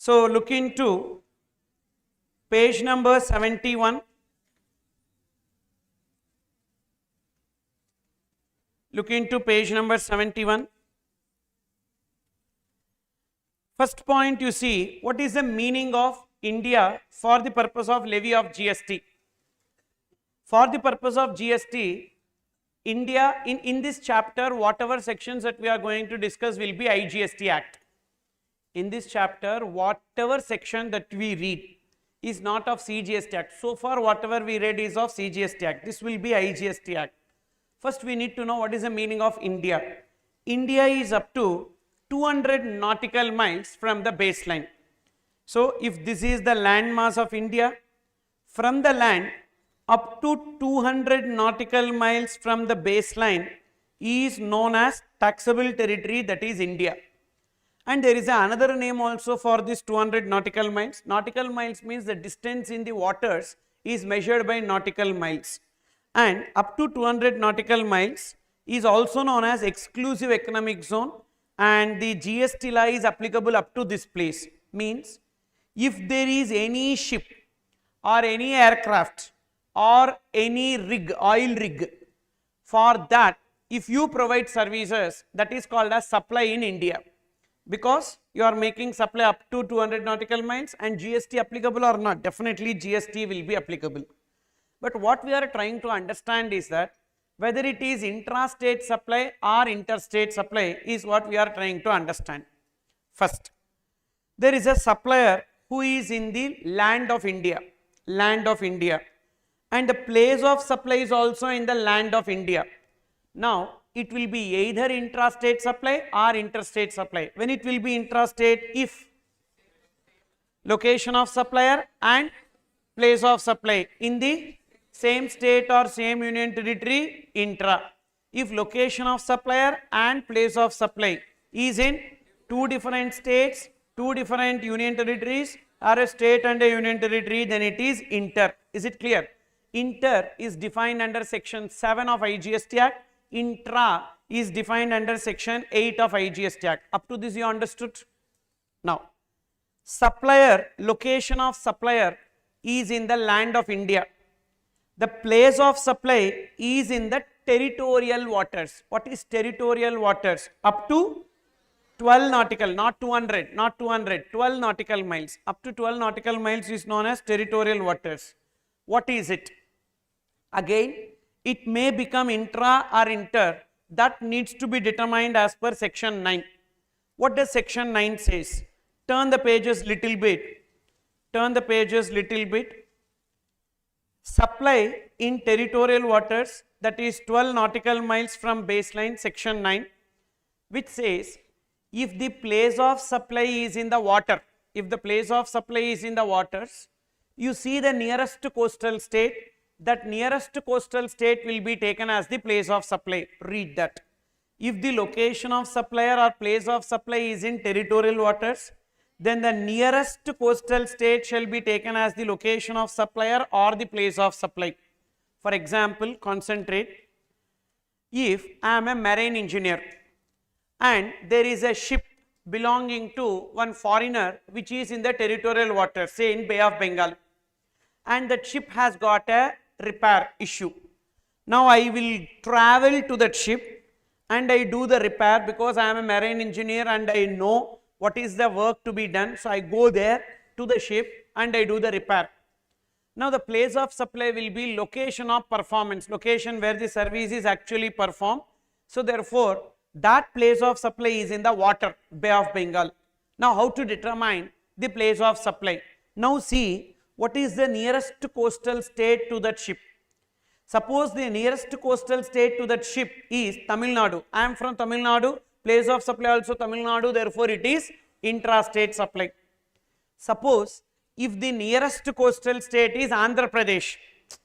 So look into page number 71. Look into page number 71. First point, you see what is the meaning of India for the purpose of levy of GST. For the purpose of GST, India in this chapter, whatever sections that we are going to discuss will be IGST Act. In this chapter, whatever section that we read is not of CGST Act. So far, whatever we read is of CGST Act. This will be IGST Act. First, we need to know what is the meaning of India. India is up to 200 nautical miles from the baseline. So, if this is the land mass of India, from the land up to 200 nautical miles from the baseline is known as taxable territory, that is India. And there is another name also for this 200 nautical miles. Nautical miles means the distance in the waters is measured by nautical miles. And up to 200 nautical miles is also known as exclusive economic zone, and the GST law is applicable up to this place. Means if there is any ship or any aircraft or any rig, oil rig, for that if you provide services, that is called as supply in India, because you are making supply up to 200 nautical miles. And GST applicable or not? Definitely GST will be applicable. But what we are trying to understand is that whether it is intrastate supply or interstate supply is what we are trying to understand. First, there is a supplier who is in the land of India, and the place of supply is also in the land of India. Now, it will be either intrastate supply or interstate supply. When it will be intrastate? If location of supplier and place of supply in the same state or same union territory, intra. If location of supplier and place of supply is in two different states, two different union territories, or a state and a union territory, then it is inter. Is it clear? Inter is defined under section 7 of IGST Act. Intra is defined under section 8 of IGST Act. Up to this you understood? Now, supplier, location of supplier is in the land of India. The place of supply is in the territorial waters. What is territorial waters? Up to 12 nautical, not 200, 12 nautical miles. Up to 12 nautical miles is known as territorial waters. What is it? Again, it may become intra or inter. That needs to be determined as per section 9. What does section 9 says? Turn the pages little bit. Supply in territorial waters, that is 12 nautical miles from baseline, section 9, which says if the place of supply is in the water, you see the nearest coastal state, that nearest coastal state will be taken as the place of supply. Read that. If the location of supplier or place of supply is in territorial waters, then the nearest coastal state shall be taken as the location of supplier or the place of supply. For example, concentrate. If I am a marine engineer and there is a ship belonging to one foreigner which is in the territorial waters, say in Bay of Bengal, and that ship has got a repair issue. Now I will travel to that ship and I do the repair because I am a marine engineer and I know what is the work to be done. So I go there to the ship and I do the repair. Now the place of supply will be location of performance, location where the service is actually performed. So therefore, that place of supply is in the water, Bay of Bengal. Now how to determine the place of supply? Now see what is the nearest coastal state to that ship. Suppose the nearest coastal state to that ship is Tamil Nadu. I am from Tamil Nadu. Place of supply also Tamil Nadu, therefore it is intrastate supply. Suppose if the nearest coastal state is Andhra Pradesh,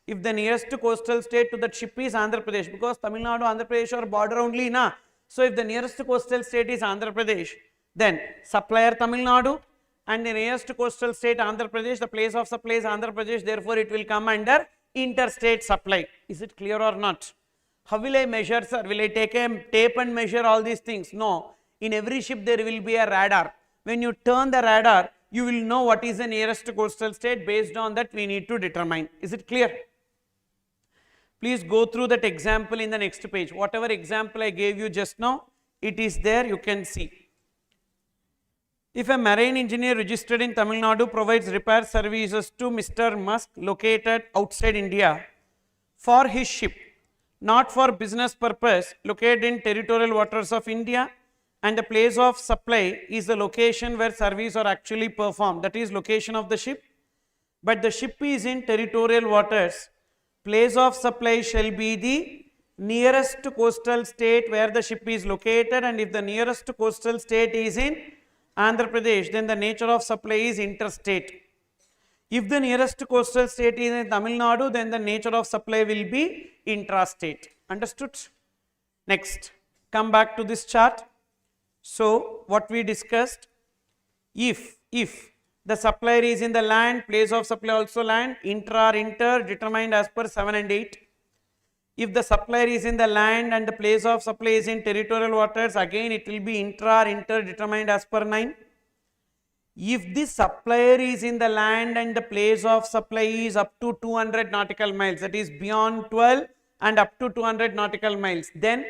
if the nearest coastal state to that ship is Andhra Pradesh, because Tamil Nadu, Andhra Pradesh are border only, na? So if the nearest coastal state is Andhra Pradesh, then supplier Tamil Nadu and the nearest coastal state Andhra Pradesh, the place of supply is Andhra Pradesh, therefore it will come under interstate supply. Is it clear or not? How will I measure, sir? Will I take a tape and measure all these things? No. In every ship there will be a radar. When you turn the radar, you will know what is the nearest coastal state. Based on that we need to determine. Is it clear? Please go through that example in the next page. Whatever example I gave you just now, it is there, you can see. If a marine engineer registered in Tamil Nadu provides repair services to Mr. Musk located outside India for his ship, not for business purpose, located in territorial waters of India, and the place of supply is the location where services are actually performed, that is location of the ship, but the ship is in territorial waters, place of supply shall be the nearest coastal state where the ship is located, and if the nearest coastal state is in Andhra Pradesh, then the nature of supply is interstate. If the nearest coastal state is in Tamil Nadu, then the nature of supply will be intrastate. Understood? Next, come back to this chart. So, what we discussed, if the supplier is in the land, place of supply also land, intra or inter determined as per 7 and 8. If the supplier is in the land and the place of supply is in territorial waters, again it will be intra or inter determined as per 9. If the supplier is in the land and the place of supply is up to 200 nautical miles, that is beyond 12 and up to 200 nautical miles, then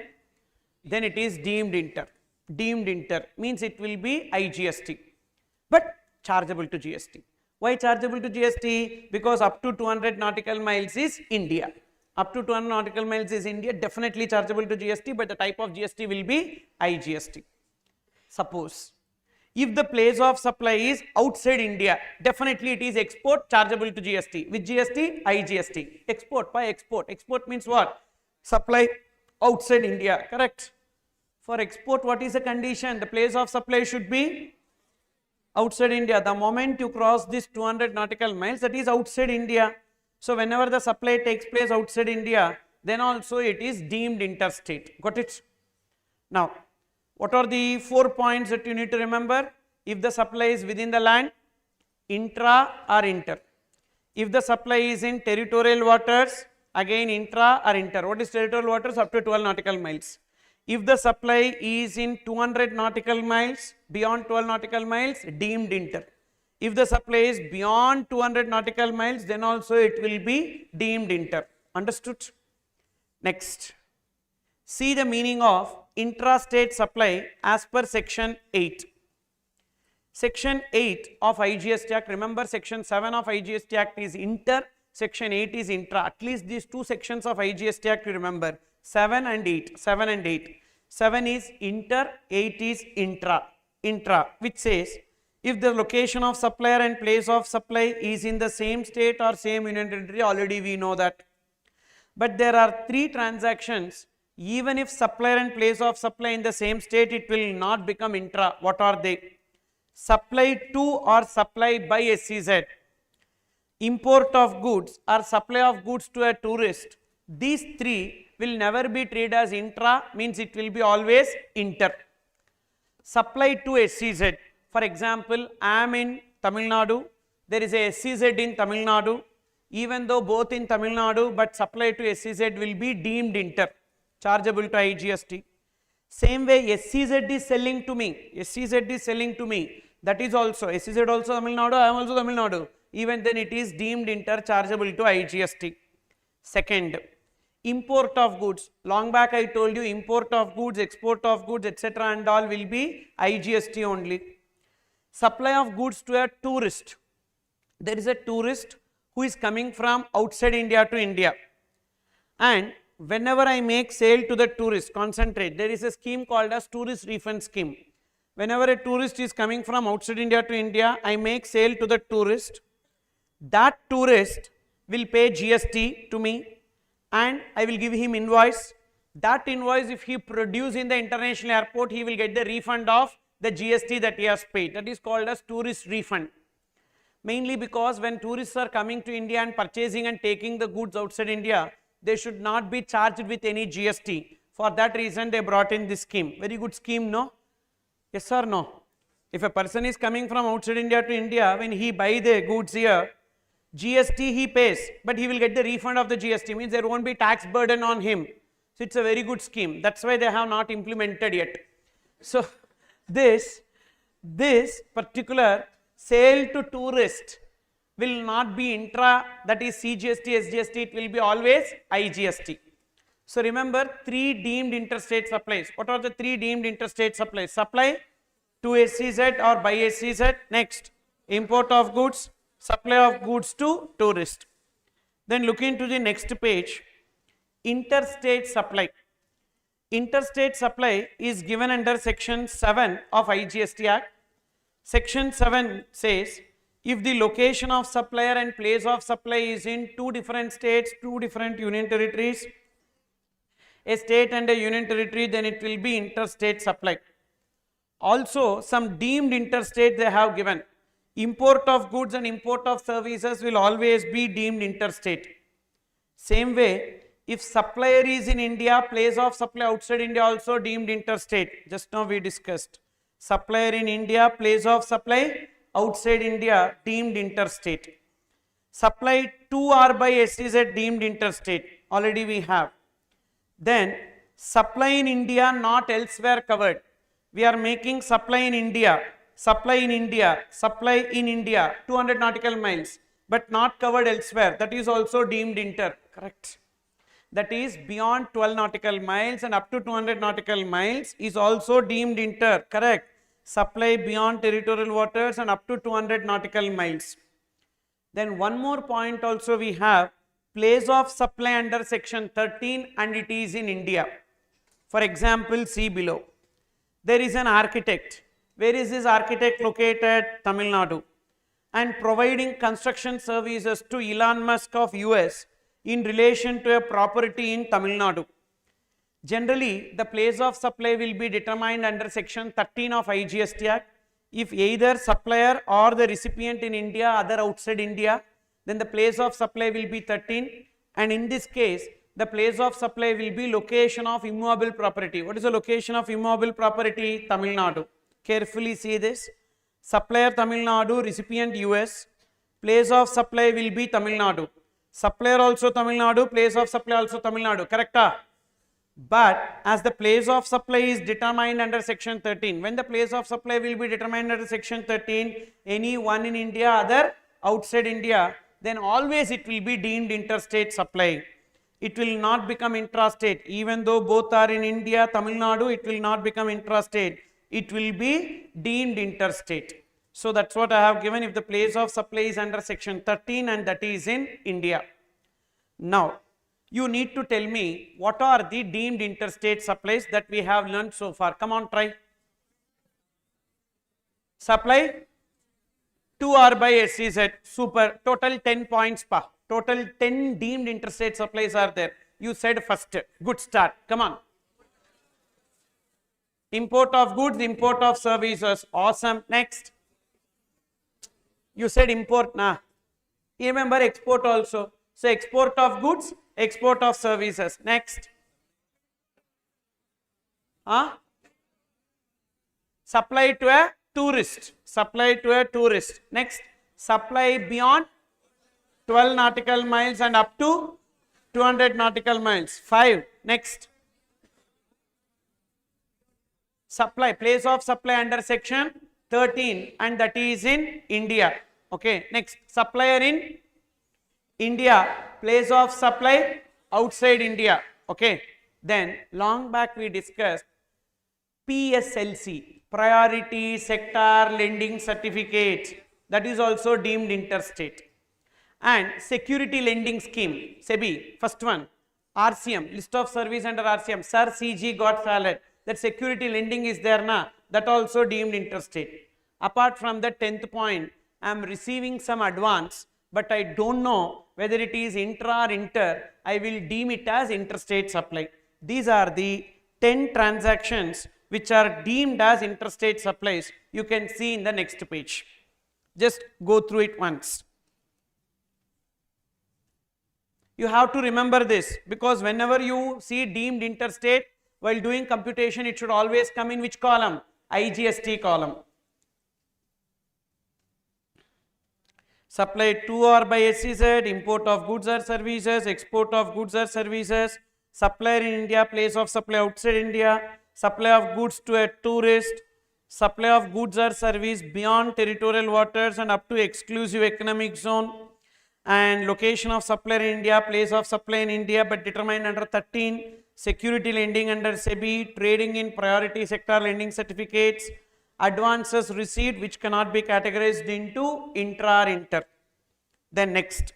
it is deemed inter. Deemed inter means it will be IGST, but chargeable to GST. Why chargeable to GST? Because up to 200 nautical miles is India. Up to 200 nautical miles is India, definitely chargeable to GST, but the type of GST will be IGST. Suppose, if the place of supply is outside India, definitely it is export, chargeable to GST. With GST, IGST. Export by export. Export means what? Supply outside India, correct? For export, what is the condition? The place of supply should be outside India. The moment you cross this 200 nautical miles, that is outside India. So, whenever the supply takes place outside India, then also it is deemed interstate. Got it? Now, what are the 4 points that you need to remember? If the supply is within the land, intra or inter. If the supply is in territorial waters, again intra or inter. What is territorial waters? Up to 12 nautical miles. If the supply is in 200 nautical miles, beyond 12 nautical miles, deemed inter. If the supply is beyond 200 nautical miles, then also it will be deemed inter. Understood? Next, see the meaning of intrastate supply as per section 8. Section 8 of IGST Act, remember section 7 of IGST Act is inter, section 8 is intra. At least these two sections of IGST Act you remember, 7 and 8, 7 and 8. 7 is inter, 8 is intra, which says, if the location of supplier and place of supply is in the same state or same union territory, already we know that. But there are 3 transactions, even if supplier and place of supply in the same state, it will not become intra. What are they? Supply to or supply by SEZ, import of goods or supply of goods to a tourist. These 3 will never be treated as intra, means it will be always inter. Supply to SEZ. For example, I am in Tamil Nadu, there is a SEZ in Tamil Nadu, even though both in Tamil Nadu, but supply to SEZ will be deemed inter, chargeable to IGST. Same way SEZ is selling to me, that is also, SEZ also Tamil Nadu, I am also Tamil Nadu, even then it is deemed inter, chargeable to IGST. Second, import of goods, long back I told you import of goods, export of goods, etc. and all will be IGST only. Supply of goods to a tourist, there is a tourist who is coming from outside India to India, and whenever I make sale to the tourist, concentrate, there is a scheme called as tourist refund scheme. Whenever a tourist is coming from outside India to India, I make sale to the tourist, that tourist will pay GST to me and I will give him invoice. That invoice, if he produce in the international airport, he will get the refund of the GST that he has paid. That is called as tourist refund. Mainly because when tourists are coming to India and purchasing and taking the goods outside India, they should not be charged with any GST. For that reason, they brought in this scheme. Very good scheme, no? Yes or no? If a person is coming from outside India to India, when he buy the goods here, GST he pays, but he will get the refund of the GST, means there won't be tax burden on him. So it's a very good scheme. That's why they have not implemented yet. So this particular Sale to tourist will not be intra, that is CGST, SGST, it will be always IGST. So remember 3 deemed interstate supplies. What are the 3 deemed interstate supplies? Supply to SEZ or by SEZ. Next, import of goods, supply of goods to tourist. Then look into the next page, interstate supply. Interstate supply is given under section 7 of IGST Act. Section 7 says, if the location of supplier and place of supply is in 2 different states, 2 different union territories, a state and a union territory, then it will be interstate supply. Also, some deemed interstate they have given. Import of goods and import of services will always be deemed interstate. Same way, if supplier is in India, place of supply outside India also deemed interstate. Just now we discussed. Supplier in India, place of supply outside India deemed interstate. Supply to or by SEZ deemed interstate. Already we have. Then supply in India, not elsewhere covered. We are making supply in India, supply in India, supply in India, 200 nautical miles, but not covered elsewhere. That is also deemed inter, correct? That is beyond 12 nautical miles and up to 200 nautical miles is also deemed inter, correct? Supply beyond territorial waters and up to 200 nautical miles. Then one more point also we have, place of supply under section 13 and it is in India. For example, see below. There is an architect. Where is this architect located? Tamil Nadu. And providing construction services to Elon Musk of US in relation to a property in Tamil Nadu. Generally, the place of supply will be determined under section 13 of IGST Act. If either supplier or the recipient in India, other outside India, then the place of supply will be 13, and in this case the place of supply will be location of immovable property. What is the location of immovable property? Tamil Nadu. Carefully see this. Supplier Tamil Nadu, recipient US, place of supply will be Tamil Nadu. Supplier also Tamil Nadu, place of supply also Tamil Nadu, correct? But as the place of supply is determined under section 13, when the place of supply will be determined under section 13, any one in India, other outside India, then always it will be deemed interstate supply. It will not become intrastate. Even though both are in India, Tamil Nadu, it will not become intrastate. It will be deemed interstate. So that's what I have given if the place of supply is under section 13 and that is in India. Now, you need to tell me what are the deemed interstate supplies that we have learned so far. Come on, try. Supply to or by SEZ, super, total 10 points pa. Total 10 deemed interstate supplies are there. You said first, good start, come on. Import of goods, import of services, awesome, next. You said import, nah. Remember export also. So export of goods, export of services, next. Supply to a tourist, supply to a tourist, next. Supply beyond 12 nautical miles and up to 200 nautical miles, 5, next. Supply, place of supply under section 13 and that is in India, okay, next. Supplier in India, place of supply outside India, okay. Then long back we discussed PSLC, Priority Sector Lending Certificate, that is also deemed interstate. And Security Lending Scheme, SEBI, first one, RCM, list of service under RCM, Sir CG got salad, that security lending is there na, that also deemed interstate. Apart from the 10th point, I am receiving some advance, but I don't know whether it is intra or inter, I will deem it as interstate supply. These are the 10 transactions which are deemed as interstate supplies. You can see in the next page. Just go through it once. You have to remember this because whenever you see deemed interstate, while doing computation, it should always come in which column? IGST column. Supply to or by SEZ, import of goods or services, export of goods or services, supplier in India, place of supply outside India, supply of goods to a tourist, supply of goods or service beyond territorial waters and up to exclusive economic zone, and location of supplier in India, place of supply in India but determined under 13, security lending under SEBI, trading in priority sector lending certificates, advances received which cannot be categorized into intra or inter. Then next,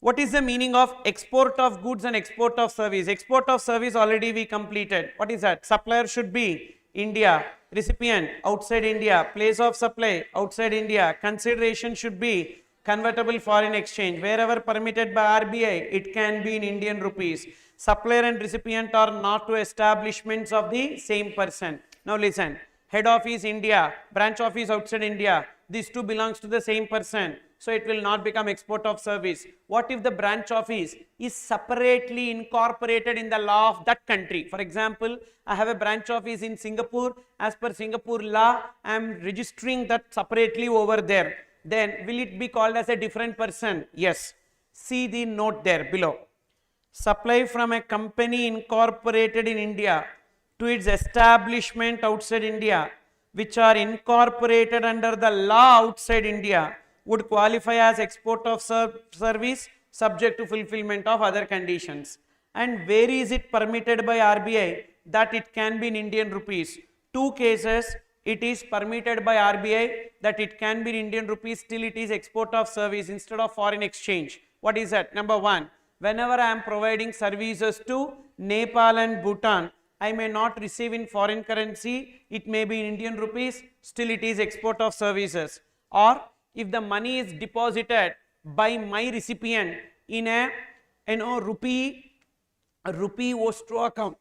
what is the meaning of export of goods and export of service? Export of service already we completed. What is that? Supplier should be India, recipient outside India, place of supply outside India, consideration should be convertible foreign exchange. Wherever permitted by RBI, it can be in Indian rupees. Supplier and recipient are not two establishments of the same person. Now listen, head office India, branch office outside India, these two belongs to the same person. So it will not become export of service. What if the branch office is separately incorporated in the law of that country? For example, I have a branch office in Singapore. As per Singapore law, I am registering that separately over there. Then will it be called as a different person? Yes. See the note there below. Supply from a company incorporated in India to its establishment outside India, which are incorporated under the law outside India, would qualify as export of service subject to fulfillment of other conditions. And where is it permitted by RBI? That it can be in Indian rupees. Two cases it is permitted by RBI that it can be in Indian rupees, still it is export of service instead of foreign exchange. What is that? Number one, whenever I am providing services to Nepal and Bhutan, I may not receive in foreign currency, it may be in Indian rupees, still it is export of services. Or if the money is deposited by my recipient in a rupee ostro account,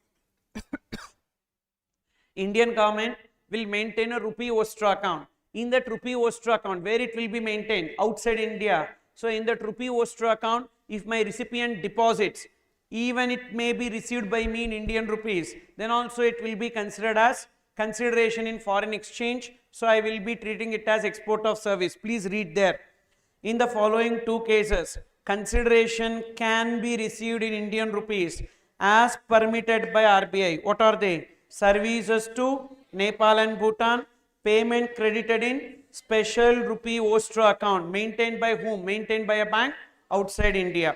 Indian government will maintain a rupee ostro account. In that rupee ostro account, where it will be maintained? Outside India. So in that rupee ostro account, if my recipient deposits, even it may be received by me in Indian rupees, then also it will be considered as consideration in foreign exchange. So I will be treating it as export of service. Please read there. In the following two cases, consideration can be received in Indian rupees as permitted by RBI. What are they? Services to Nepal and Bhutan, payment credited in special rupee ostro account, maintained by whom? Maintained by a bank outside India.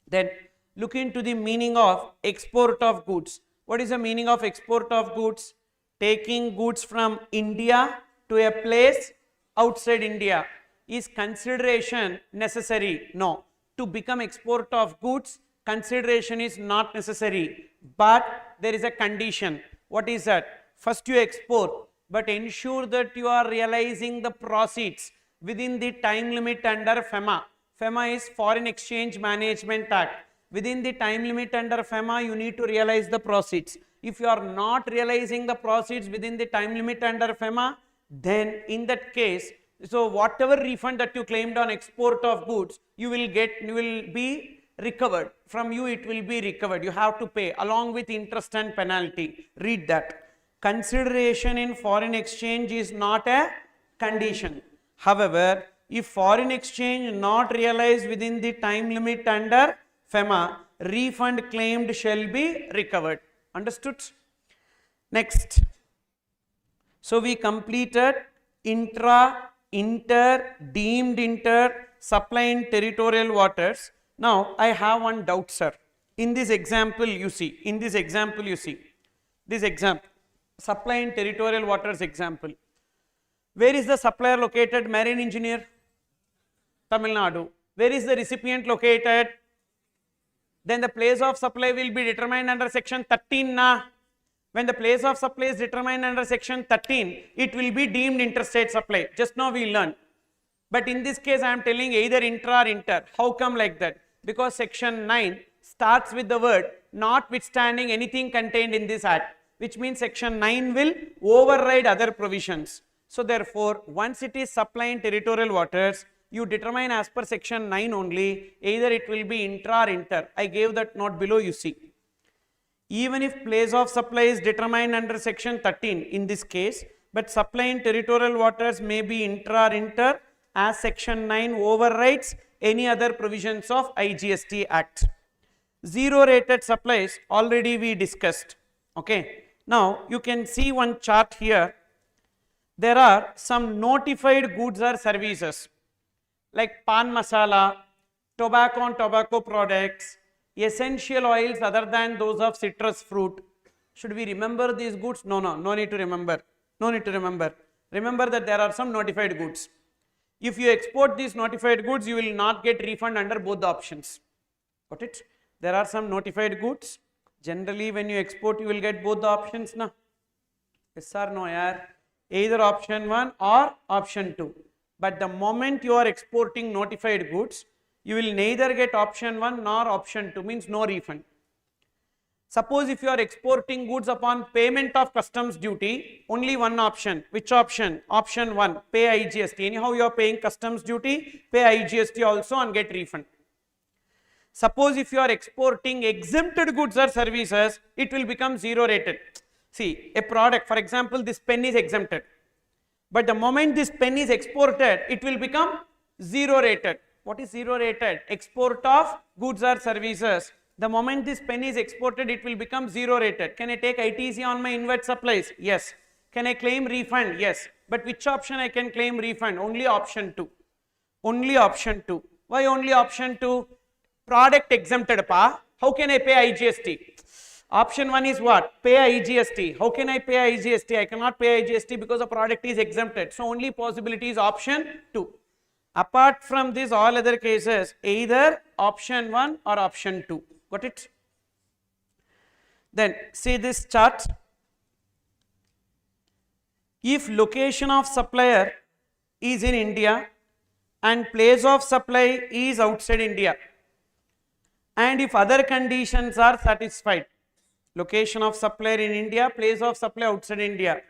Then look into the meaning of export of goods. What is the meaning of export of goods? Taking goods from India to a place outside India. Is consideration necessary? No. To become export of goods, consideration is not necessary, but there is a condition. What is that? First you export, but ensure that you are realizing the proceeds within the time limit under FEMA. FEMA is Foreign Exchange Management Act. Within the time limit under FEMA, you need to realize the proceeds. If you are not realizing the proceeds within the time limit under FEMA, then in that case, so whatever refund that you claimed on export of goods, you will be recovered. From you it will be recovered. You have to pay along with interest and penalty. Read that. Consideration in foreign exchange is not a condition. However, if foreign exchange not realized within the time limit under FEMA, refund claimed shall be recovered. Understood? Next. So we completed intra, inter, deemed inter, supply in territorial waters. Now I have one doubt, sir. In this example you see, this example, supply in territorial waters example. Where is the supplier located? Marine engineer, Tamil Nadu. Where is the recipient located? Then the place of supply will be determined under section 13 na. When the place of supply is determined under section 13, it will be deemed interstate supply. Just now we learned. But in this case I am telling either intra or inter. How come like that? Because section 9 starts with the word notwithstanding anything contained in this act, which means section 9 will override other provisions. So therefore, once it is supply in territorial waters, you determine as per section 9 only, either it will be intra or inter. I gave that note below, you see. Even if place of supply is determined under section 13 in this case, but supply in territorial waters may be intra or inter, as section 9 overrides any other provisions of IGST Act. Zero rated supplies already we discussed. Okay. Now you can see one chart here. there are some notified goods or services like pan masala, tobacco and tobacco products, essential oils other than those of citrus fruit. Should we remember these goods? No, no need to remember. No need to remember. Remember that there are some notified goods. If you export these notified goods, you will not get refund under both the options. Got it? There are some notified goods. Generally, when you export, you will get both the options. Na? Yes or no, yaar? Either option 1 or option 2. But the moment you are exporting notified goods, you will neither get option 1 nor option 2, means no refund. Suppose if you are exporting goods upon payment of customs duty, only one option. Which option? Option 1, pay IGST. Anyhow, you are paying customs duty, pay IGST also and get refund. Suppose if you are exporting exempted goods or services, it will become zero rated. See, a product, for example, this pen is exempted. But the moment this pen is exported, it will become zero rated. What is zero rated? Export of goods or services. The moment this pen is exported, it will become zero rated. Can I take ITC on my inward supplies? Yes. Can I claim refund? Yes. But which option I can claim refund? Only option 2. Only option 2. Why only option 2? Product exempted, pa. How can I pay IGST? Option 1 is what? Pay IGST. How can I pay IGST? I cannot pay IGST because the product is exempted. So only possibility is option 2. Apart from this, all other cases, either option 1 or option 2. Got it? Then see this chart. If location of supplier is in India and place of supply is outside India, and if other conditions are satisfied, location of supplier in India, place of supply outside India,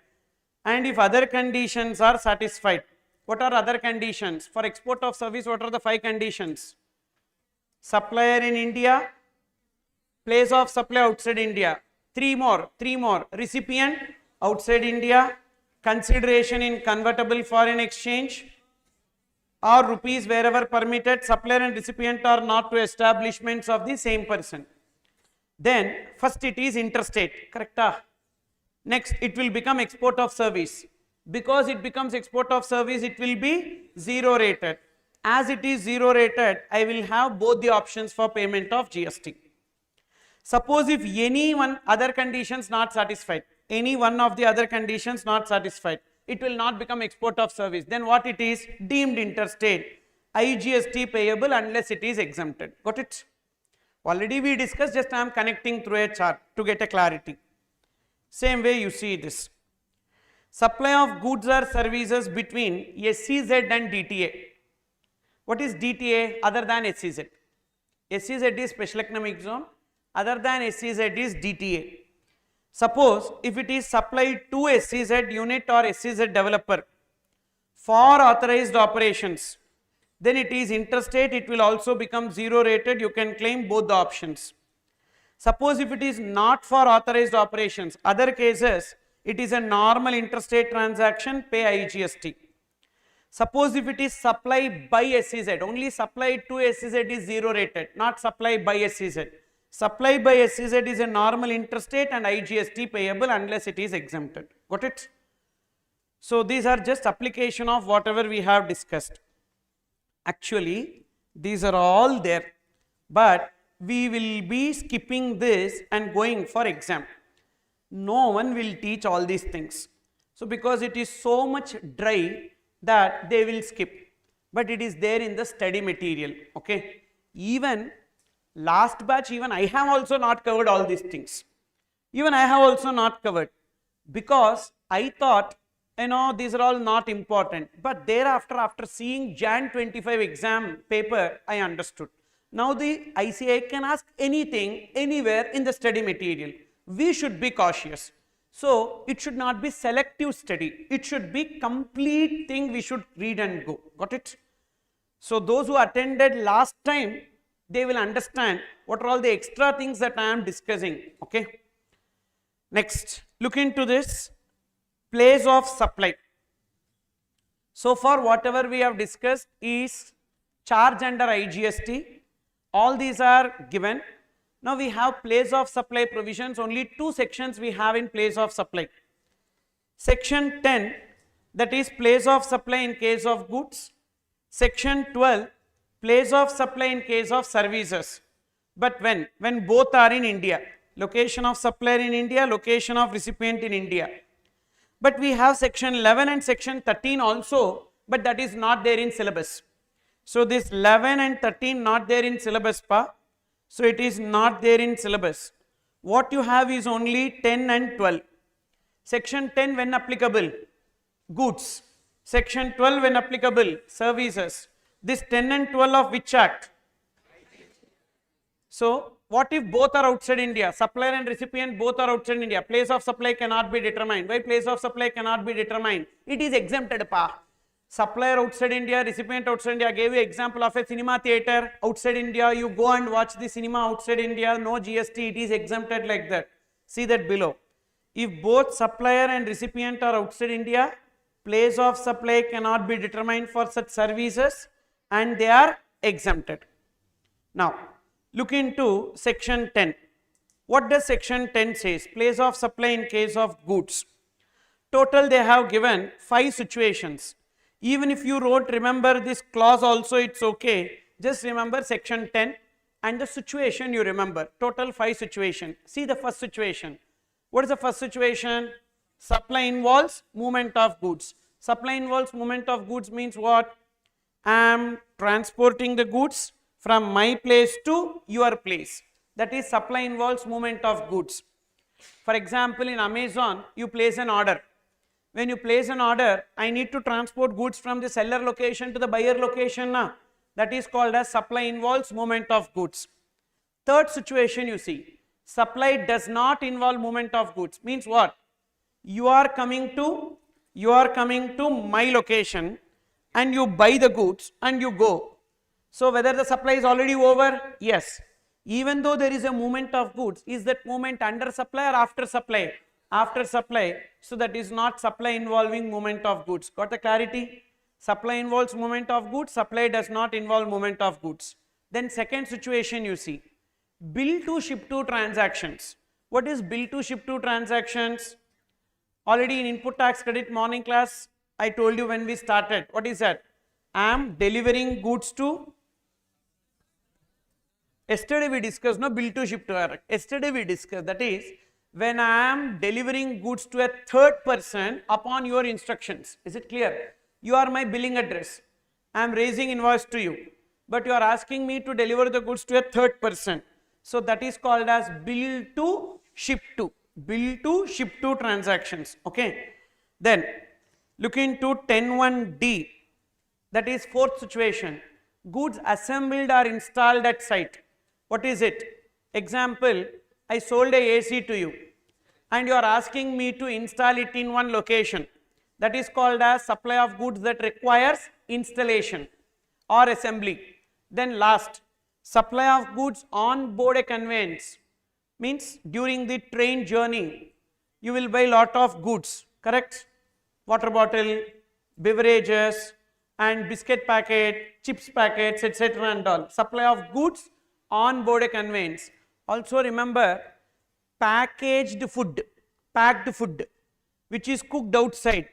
and if other conditions are satisfied. What are other conditions? For export of service, what are the 5 conditions? Supplier in India, place of supply outside India. 3 more. Recipient outside India, consideration in convertible foreign exchange, or rupees wherever permitted. Supplier and recipient are not two establishments of the same person. Then first it is interstate, correct? Next it will become export of service. Because it becomes export of service, it will be zero rated. As it is zero rated, I will have both the options for payment of GST. Suppose if any one other conditions not satisfied, any one of the other conditions not satisfied, it will not become export of service. Then what it is? Deemed interstate. IGST payable unless it is exempted. Got it? Already we discussed, just I am connecting through a chart to get a clarity. Same way you see this. Supply of goods or services between SEZ and DTA. What is DTA other than SEZ? SEZ is special economic zone, other than SEZ is DTA. Suppose if it is supplied to SEZ unit or SEZ developer for authorized operations, then it is interstate, it will also become zero rated, you can claim both the options. Suppose if it is not for authorized operations, other cases, it is a normal interstate transaction, pay IGST. Suppose if it is supplied by SEZ, only supplied to SEZ is zero rated, not supplied by SEZ. Supply by SEZ is a normal interstate and IGST payable unless it is exempted. Got it? So these are just application of whatever we have discussed. Actually, these are all there, but we will be skipping this and going for exam. No one will teach all these things. So because it is so much dry that they will skip, but it is there in the study material. Okay. Even last batch, even I have also not covered all these things. Even I have also not covered because I thought, you know, these are all not important. But thereafter, after seeing Jan 25 exam paper, I understood. Now the ICI can ask anything, anywhere in the study material. We should be cautious. So it should not be selective study. It should be complete thing we should read and go. Got it? So those who attended last time, they will understand what are all the extra things that I am discussing. Okay. Next, look into this place of supply. So far whatever we have discussed is charge under IGST. All these are given. Now we have place of supply provisions. Only 2 sections we have in place of supply. Section 10 that is place of supply in case of goods. Section 12, place of supply in case of services. But when both are in India, location of supplier in India, location of recipient in India. But we have section 11 and section 13 also, but that is not there in syllabus. So this 11 and 13 not there in syllabus pa. So it is not there in syllabus. What you have is only 10 and 12. Section 10 when applicable, goods. Section 12 when applicable, services. This 10 and 12 of which act? So what if both are outside India? Supplier and recipient both are outside India. Place of supply cannot be determined. Why place of supply cannot be determined? It is exempted pa. Supplier outside India, recipient outside India. I gave you example of a cinema theater outside India. You go and watch the cinema outside India. No GST. It is exempted like that. See that below. If both supplier and recipient are outside India, place of supply cannot be determined for such services and they are exempted. Now, look into section 10. What does section 10 says? Place of supply in case of goods. Total they have given 5 situations. Even if you wrote, remember this clause also, it's okay. Just remember section 10 and the situation you remember. Total 5 situations. See the first situation. What is the first situation? Supply involves movement of goods. Supply involves movement of goods means what? I am transporting the goods from my place to your place. That is supply involves movement of goods. For example, in Amazon, you place an order. When you place an order, I need to transport goods from the seller location to the buyer location. That is called as supply involves movement of goods. Third situation you see, supply does not involve movement of goods. Means what? You are coming to my location and you buy the goods and you go. So whether the supply is already over? Yes. Even though there is a movement of goods, is that movement under supply or after supply? After supply. So that is not supply involving movement of goods. Got the clarity? Supply involves movement of goods, supply does not involve movement of goods. Then second situation you see, bill to ship to transactions. What is bill to ship to transactions? Already in input tax credit morning class, I told you when we started. What is that? I am delivering goods to. Yesterday we discussed, no, bill to ship to. Yesterday we discussed, that is when I am delivering goods to a third person upon your instructions. Is it clear? You are my billing address. I am raising invoice to you, but you are asking me to deliver the goods to a third person. So that is called as bill to ship to. Bill to ship to transactions. Okay. Then look into 10(1)(d). That is fourth situation. Goods assembled or installed at site. What is it? Example, I sold a AC to you and you are asking me to install it in one location. That is called as supply of goods that requires installation or assembly. Then last, supply of goods on board a conveyance. Means during the train journey, you will buy lot of goods, correct? Water bottle, beverages and biscuit packet, chips packets, etc. and all. Supply of goods on board a conveyance. Also remember, packaged food, packed food, which is cooked outside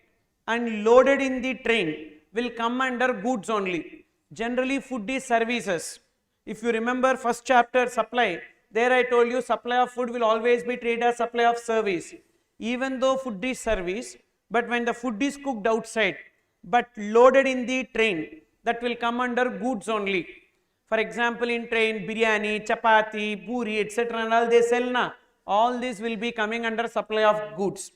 and loaded in the train will come under goods only. Generally food is services. If you remember first chapter supply, there I told you supply of food will always be treated as supply of service. Even though food is service, but when the food is cooked outside but loaded in the train, that will come under goods only. For example, in train, biryani, chapati, puri, etc. and all they sell na. All this will be coming under supply of goods.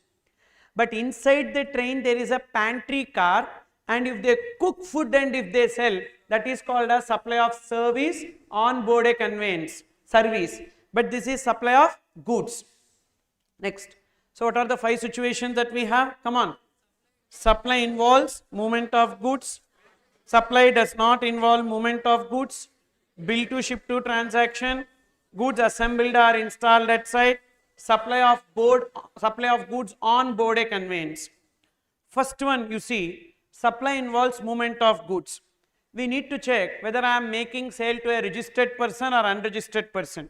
But inside the train there is a pantry car, and if they cook food and if they sell, that is called as supply of service on board a conveyance. Service. But this is supply of goods. Next. So what are the 5 situations that we have? Come on. Supply involves movement of goods. Supply does not involve movement of goods. Bill to ship to transaction. Goods assembled or installed at site. Supply of goods on board a conveyance. First one you see, supply involves movement of goods. We need to check whether I am making sale to a registered person or unregistered person.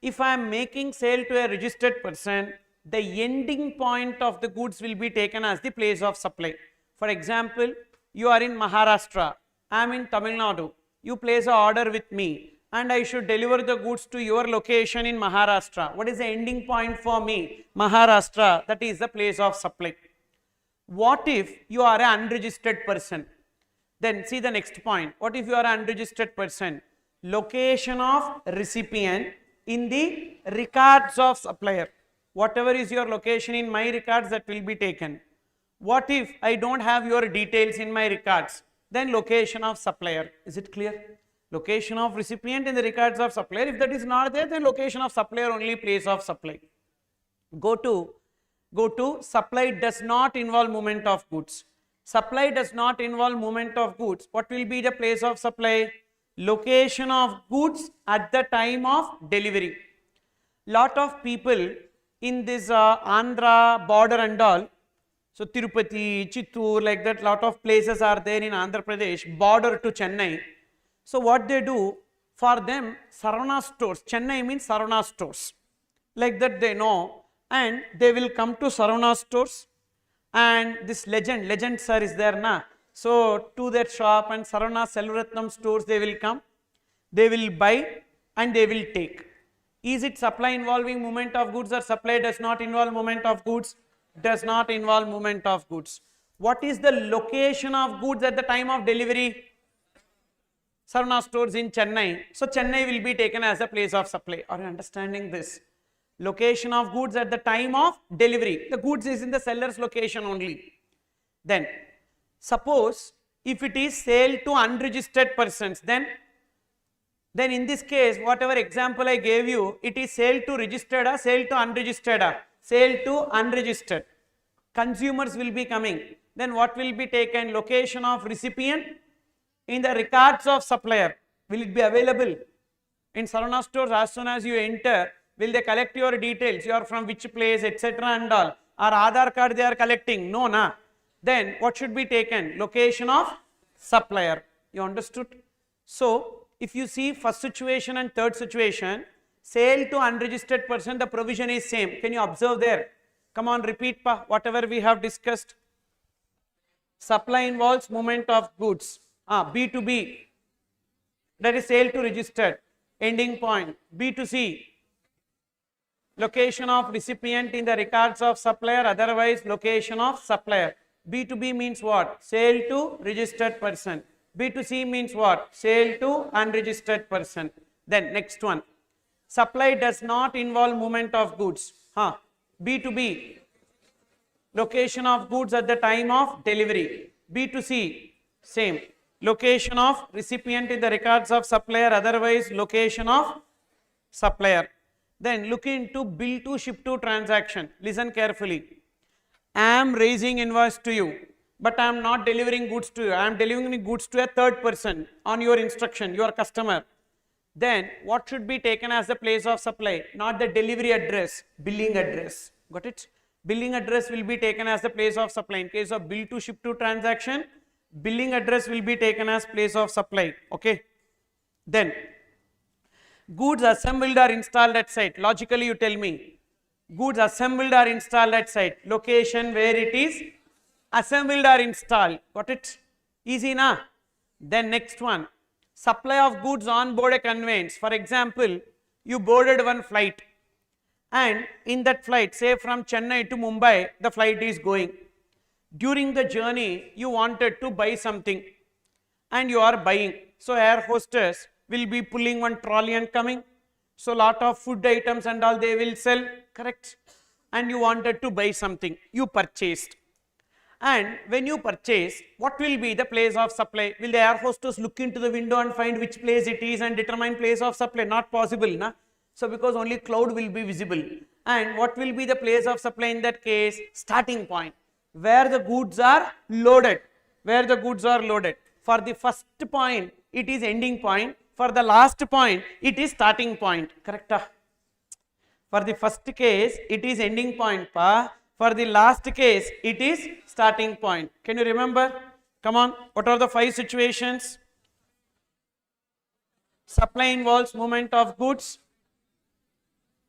If I am making sale to a registered person, the ending point of the goods will be taken as the place of supply. For example, you are in Maharashtra, I am in Tamil Nadu. You place an order with me and I should deliver the goods to your location in Maharashtra. What is the ending point for me? Maharashtra, that is the place of supply. What if you are an unregistered person? Then see the next point. What if you are an unregistered person? Location of recipient in the records of supplier. Whatever is your location in my records, that will be taken. What if I don't have your details in my records? Then location of supplier. Is it clear? Location of recipient in the records of supplier. If that is not there, then location of supplier only, place of supply. Go to supply does not involve movement of goods. Supply does not involve movement of goods. What will be the place of supply? Location of goods at the time of delivery. Lot of people in this Andhra border and all, so Tirupati, Chittoor, like that, lot of places are there in Andhra Pradesh, border to Chennai. So what they do, for them, Saravana stores, Chennai means Saravana stores, like that they know, and they will come to Saravana stores, and this legend sir is there na, so to that shop and Saravana Selvaratnam stores they will come, they will buy and they will take. Is it supply involving movement of goods or supply does not involve movement of goods? Does not involve movement of goods. What is the location of goods at the time of delivery? Saravana stores in Chennai. So Chennai will be taken as a place of supply. Are you understanding this? Location of goods at the time of delivery. The goods is in the seller's location only. Then suppose if it is sale to unregistered persons, then in this case, whatever example I gave you, it is sale to registered or sale to unregistered or sale to unregistered. Consumers will be coming. Then what will be taken? Location of recipient in the records of supplier. Will it be available? In Saravana stores, as soon as you enter, will they collect your details? You are from which place, etc. and all. Or Aadhaar card they are collecting? No, na. Then what should be taken? Location of supplier. You understood? So, if you see first situation and third situation, sale to unregistered person, the provision is same. Can you observe there? Come on, repeat whatever we have discussed. Supply involves movement of goods. B2B, that is sale to registered, ending point. B2C, location of recipient in the records of supplier, otherwise location of supplier. B2B means what? Sale to registered person. B2C means what? Sale to unregistered person. Then next one, supply does not involve movement of goods. B2B, location of goods at the time of delivery. B2C, same. Location of recipient in the records of supplier, otherwise location of supplier. Then look into bill to ship to transaction. Listen carefully. I am raising invoice to you, but I am not delivering goods to you. I am delivering goods to a third person on your instruction, your customer. Then what should be taken as the place of supply? Not the delivery address, billing address. Got it? Billing address will be taken as the place of supply. In case of bill to ship to transaction, billing address will be taken as place of supply. Okay. Then goods assembled or installed at site. Logically you tell me. Goods assembled or installed at site. Location where it is assembled or installed. Got it? Easy na? Then next one. Supply of goods on board a conveyance. For example, you boarded one flight and in that flight, say from Chennai to Mumbai, the flight is going. During the journey, you wanted to buy something and you are buying. So air hostess will be pulling one trolley and coming. So lot of food items and all they will sell, correct? And you wanted to buy something, you purchased. And when you purchase, what will be the place of supply? Will the air hostess look into the window and find which place it is and determine place of supply? Not possible, na? So because only cloud will be visible. And what will be the place of supply in that case? Starting point, where the goods are loaded. Where the goods are loaded. For the first point, it is ending point. For the last point, it is starting point. Correct? For the first case, it is ending point. For the last case, it is starting point. Can you remember? Come on. What are the 5 situations? Supply involves movement of goods.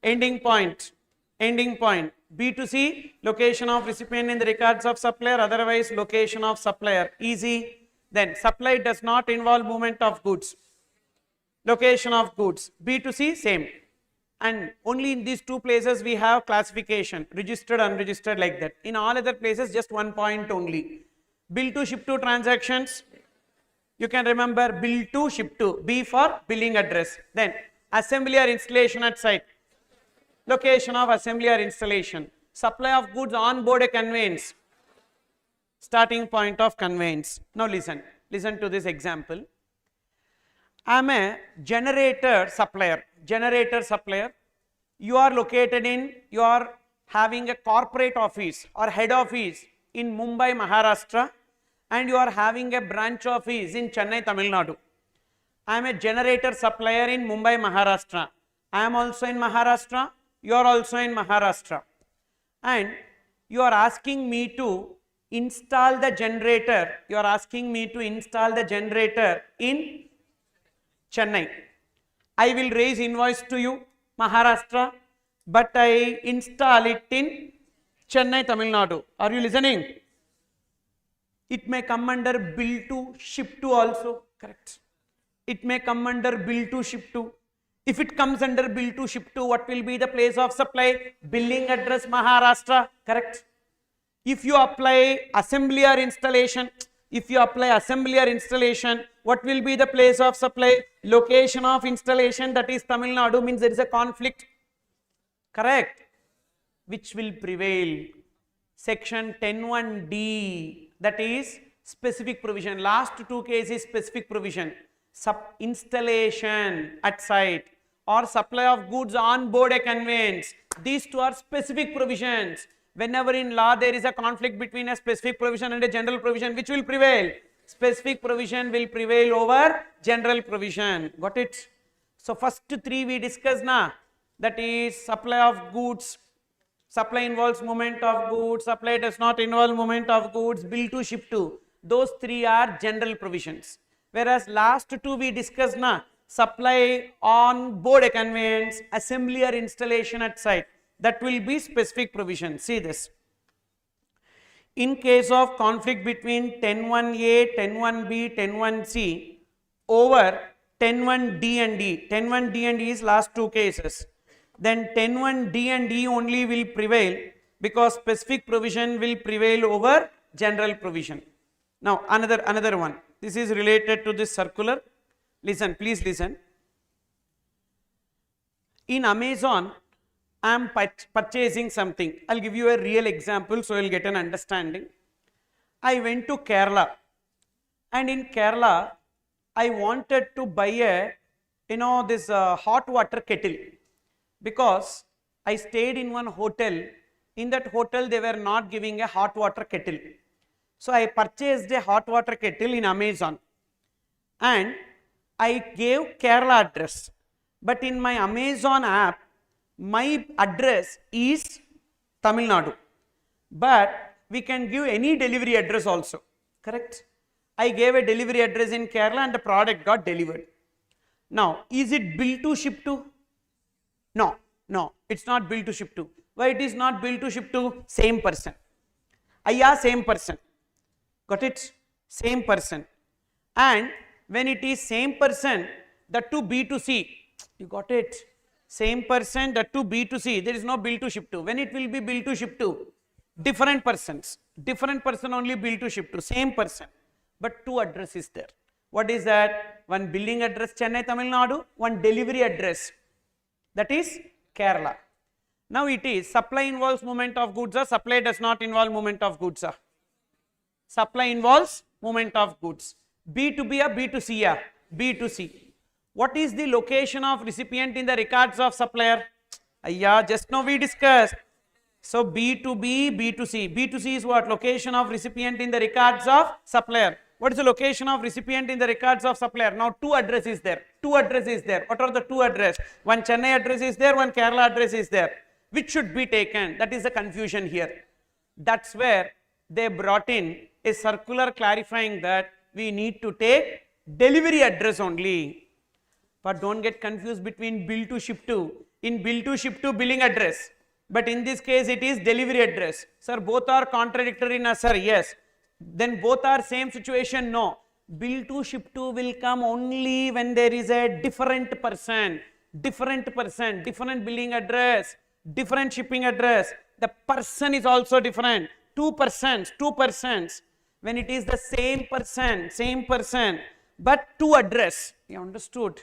Ending point. ending point. B to C, location of recipient in the records of supplier, otherwise location of supplier. Easy. Then supply does not involve movement of goods. Location of goods. B to C, same. And only in these two places we have classification, registered, unregistered, like that. In all other places, just one point only. Bill to ship to transactions. You can remember bill to ship to. B for billing address. Then assembly or installation at site. Location of assembly or installation. Supply of goods on board a conveyance. Starting point of conveyance. Now listen to this example. I am a generator supplier. You are located in, you are having a corporate office or head office in Mumbai, Maharashtra, and you are having a branch office in Chennai, Tamil Nadu. I am a generator supplier in Mumbai, Maharashtra. I am also in Maharashtra. You are also in Maharashtra. And you are asking me to install the generator. You are asking me to install the generator in Chennai. I will raise invoice to you, Maharashtra, but I install it in Chennai, Tamil Nadu. Are you listening? It may come under bill to ship to also, correct? It may come under bill to ship to. If it comes under bill to ship to, what will be the place of supply? Billing address Maharashtra, correct? If you apply assembly or installation, what will be the place of supply? Location of installation, that is Tamil Nadu, means there is a conflict, correct? Which will prevail? Section 10(1)(d), that is specific provision. Last two cases specific provision. Installation at site or supply of goods on board a conveyance. These two are specific provisions. Whenever in law there is a conflict between a specific provision and a general provision, which will prevail? Specific provision will prevail over general provision. Got it? So first three we discussed now. That is supply of goods. Supply involves movement of goods. Supply does not involve movement of goods. Bill to ship to. Those three are general provisions. Whereas last two we discussed now. Supply on board a conveyance, assembly or installation at site. That will be specific provision. See this. In case of conflict between 10(1)(a), 10(1)(b), 10(1)(c) over 10(1)(d) and E. 10(1)(d) and E is last two cases. Then 10(1)(d) and E only will prevail because specific provision will prevail over general provision. Now another one. This is related to this circular. Listen, please listen. In Amazon, I am purchasing something. I'll give you a real example so you'll get an understanding. I went to Kerala, and in Kerala, I wanted to buy a, this hot water kettle, because I stayed in one hotel. In that hotel, they were not giving a hot water kettle. So I purchased a hot water kettle in Amazon, and I gave Kerala address. But in my Amazon app, my address is Tamil Nadu, but we can give any delivery address also, correct? I gave a delivery address in Kerala and the product got delivered. Now, is it bill to ship to? No, it's not bill to ship to. Why it is not bill to ship to? Same person. Same person. Got it? Same person. And when it is same person, that to B to C, you got it? Same person, that to B to C, there is no bill to ship to. When it will be bill to ship to? Different persons. Different person only bill to ship to. Same person. But two address is there. What is that? One billing address Chennai, Tamil Nadu. One delivery address. That is Kerala. Now it is supply involves movement of goods or supply does not involve movement of goods. Supply involves movement of goods. B to B or B to C? B to C. What is the location of recipient in the records of supplier? Just now we discussed. So B to B, B to C. B to C is what? Location of recipient in the records of supplier. What is the location of recipient in the records of supplier? Now two address is there. Two address is there. What are the two address? One Chennai address is there, one Kerala address is there. Which should be taken? That is the confusion here. That's where they brought in a circular clarifying that we need to take delivery address only. But don't get confused between bill to ship to. In bill to ship to, billing address. But in this case, it is delivery address. Sir, both are contradictory, na sir? Yes. Then both are same situation? No. Bill to ship to will come only when there is a different person, different billing address, different shipping address. The person is also different. Two persons. When it is the same person, but two address. You understood?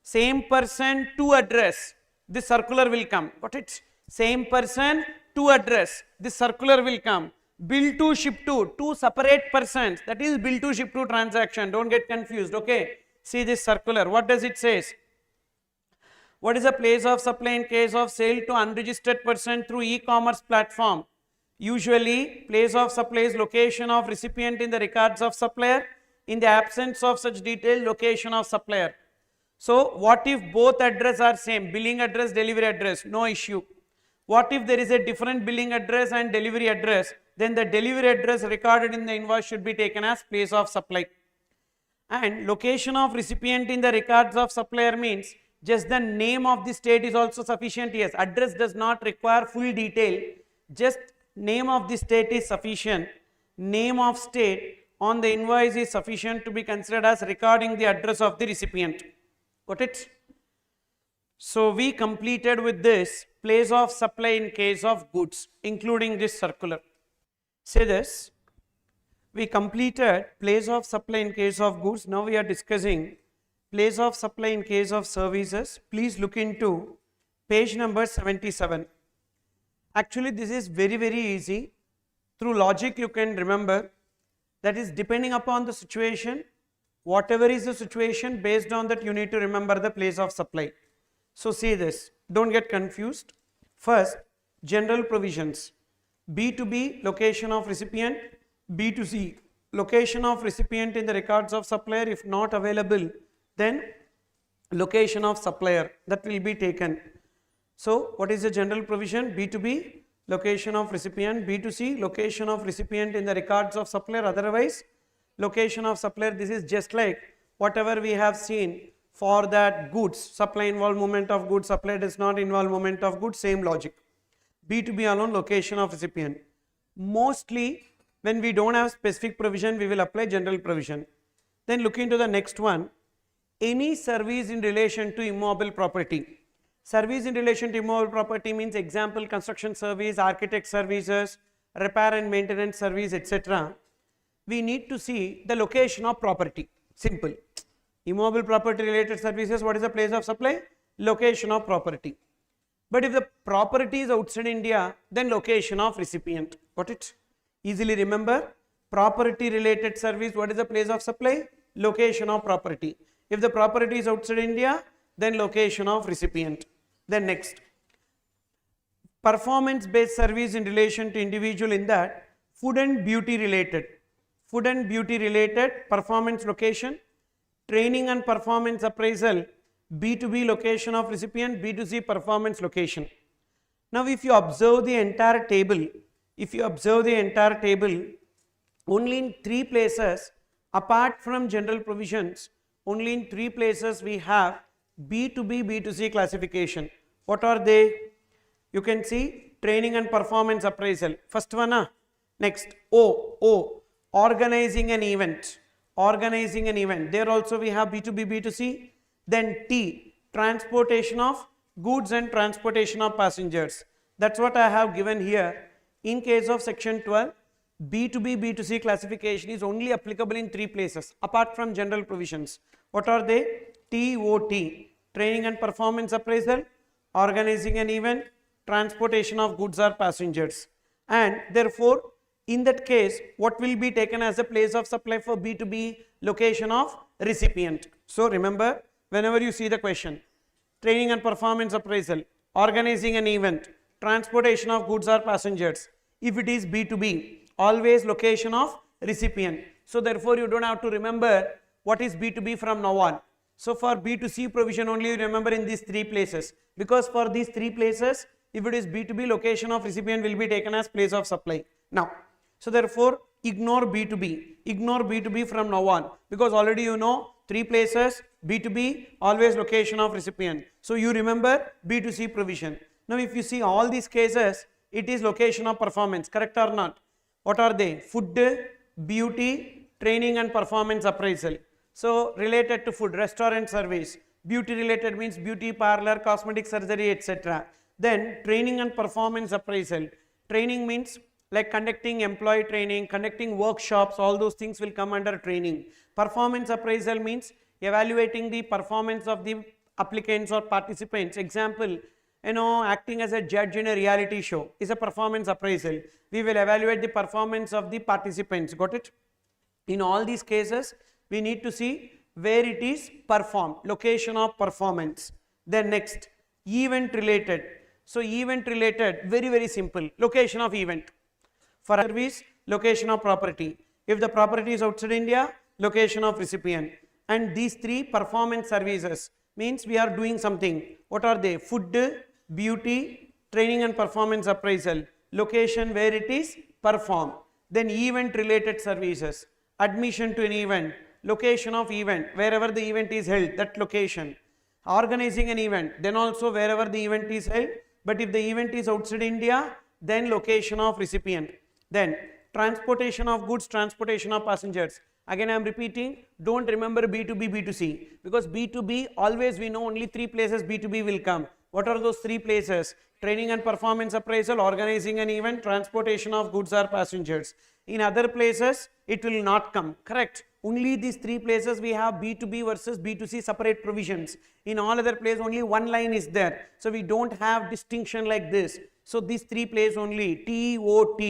Same person, two address. This circular will come. Got it? Same person, two address. This circular will come. Bill to ship to, two separate persons. That is bill to ship to transaction. Don't get confused. Okay. See this circular. What does it say? What is the place of supply in case of sale to unregistered person through e-commerce platform? Usually, place of supply is location of recipient in the records of supplier. In the absence of such detail, location of supplier. So, what if both address are same? Billing address, delivery address, no issue. What if there is a different billing address and delivery address? Then the delivery address recorded in the invoice should be taken as place of supply. And location of recipient in the records of supplier means just the name of the state is also sufficient. Yes, address does not require full detail. Just name of the state is sufficient. Name of state on the invoice is sufficient to be considered as recording the address of the recipient. Got it? So we completed with this place of supply in case of goods, including this circular. Say this. We completed place of supply in case of goods. Now we are discussing place of supply in case of services. Please look into page number 77. Actually, this is very easy. Through logic you can remember, that is depending upon the situation, whatever is the situation, based on that you need to remember the place of supply. So see this, don't get confused. First, general provisions. B2B, location of recipient. B2C, location of recipient in the records of supplier. If not available, then location of supplier, that will be taken. So what is the general provision? B2B, location of recipient. B2C, location of recipient in the records of supplier. Otherwise, location of supplier. This is just like whatever we have seen for that goods. Supply involve movement of goods, supply does not involve movement of goods. Same logic. B2B alone, location of recipient. Mostly when we don't have specific provision, we will apply general provision. Then look into the next one. Any service in relation to immobile property. Service in relation to immobile property means example construction service, architect services, repair and maintenance service, etc. We need to see the location of property. Simple. Immobile property related services, what is the place of supply? Location of property. But if the property is outside India, then location of recipient. Got it? Easily remember, property related service, what is the place of supply? Location of property. If the property is outside India, then location of recipient. Then next, performance based service in relation to individual, in that food and beauty related. Food and beauty related performance location. Training and performance appraisal, B2B location of recipient, B2C performance location. Now if you observe the entire table, only in 3 places, apart from general provisions, only in 3 places we have B2B, B2C classification. What are they? You can see training and performance appraisal. First one, next O, organizing an event. Organizing an event. There also we have B2B, B2C. Then T, transportation of goods and transportation of passengers. That's what I have given here. In case of section 12, B2B, B2C classification is only applicable in 3 places apart from general provisions. What are they? TOT, training and performance appraisal, organizing an event, transportation of goods or passengers. And therefore, in that case, what will be taken as a place of supply for B2B? Location of recipient. So remember, whenever you see the question, training and performance appraisal, organizing an event, transportation of goods or passengers, if it is B2B, always location of recipient. So therefore, you don't have to remember what is B2B from now on. So for B2C provision only, you remember in these 3 places, because for these 3 places, if it is B2B, location of recipient will be taken as place of supply. Now, so therefore, ignore B2B from now on, because already you know 3 places, B2B, always location of recipient. So you remember B2C provision. Now if you see all these cases, it is location of performance, correct or not? What are they? Food, beauty, training and performance appraisal. So related to food, restaurant service. Beauty related means beauty parlor, cosmetic surgery, etc. Then training and performance appraisal. Training means like conducting employee training, conducting workshops, all those things will come under training. Performance appraisal means evaluating the performance of the applicants or participants. Example, acting as a judge in a reality show is a performance appraisal. We will evaluate the performance of the participants. Got it? In all these cases, we need to see where it is performed, location of performance. Then next, event related. So event related, very, very simple, location of event. For service, location of property. If the property is outside India, location of recipient. And these three performance services means we are doing something. What are they? Food, beauty, training and performance appraisal. Location where it is performed. Then event related services. Admission to an event. Location of event, wherever the event is held, that location. Organizing an event, then also wherever the event is held. But if the event is outside India, then location of recipient. Then transportation of goods, transportation of passengers. Again I am repeating, don't remember B2B, B2C, because B2B always we know only three places B2B will come. What are those three places? Training and performance appraisal, organizing an event, transportation of goods or passengers. In other places, it will not come, correct? Only these three places we have B2B versus B2C separate provisions. In all other places, only one line is there. So we don't have distinction like this. So these three places only, TOT.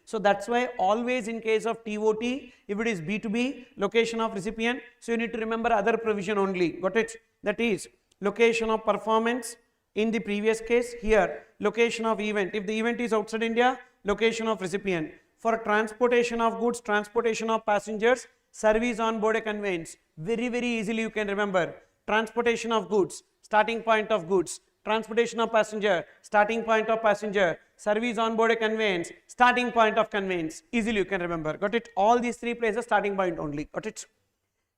So that's why always in case of TOT, if it is B2B, location of recipient, so you need to remember other provision only. Got it? That is location of performance. In the previous case, here location of event. If the event is outside India, location of recipient. For transportation of goods, transportation of passengers, service on board a conveyance. Very, very easily you can remember. Transportation of goods, starting point of goods. Transportation of passenger, starting point of passenger. Service on board a conveyance, starting point of conveyance. Easily you can remember. Got it? All these three places starting point only. Got it?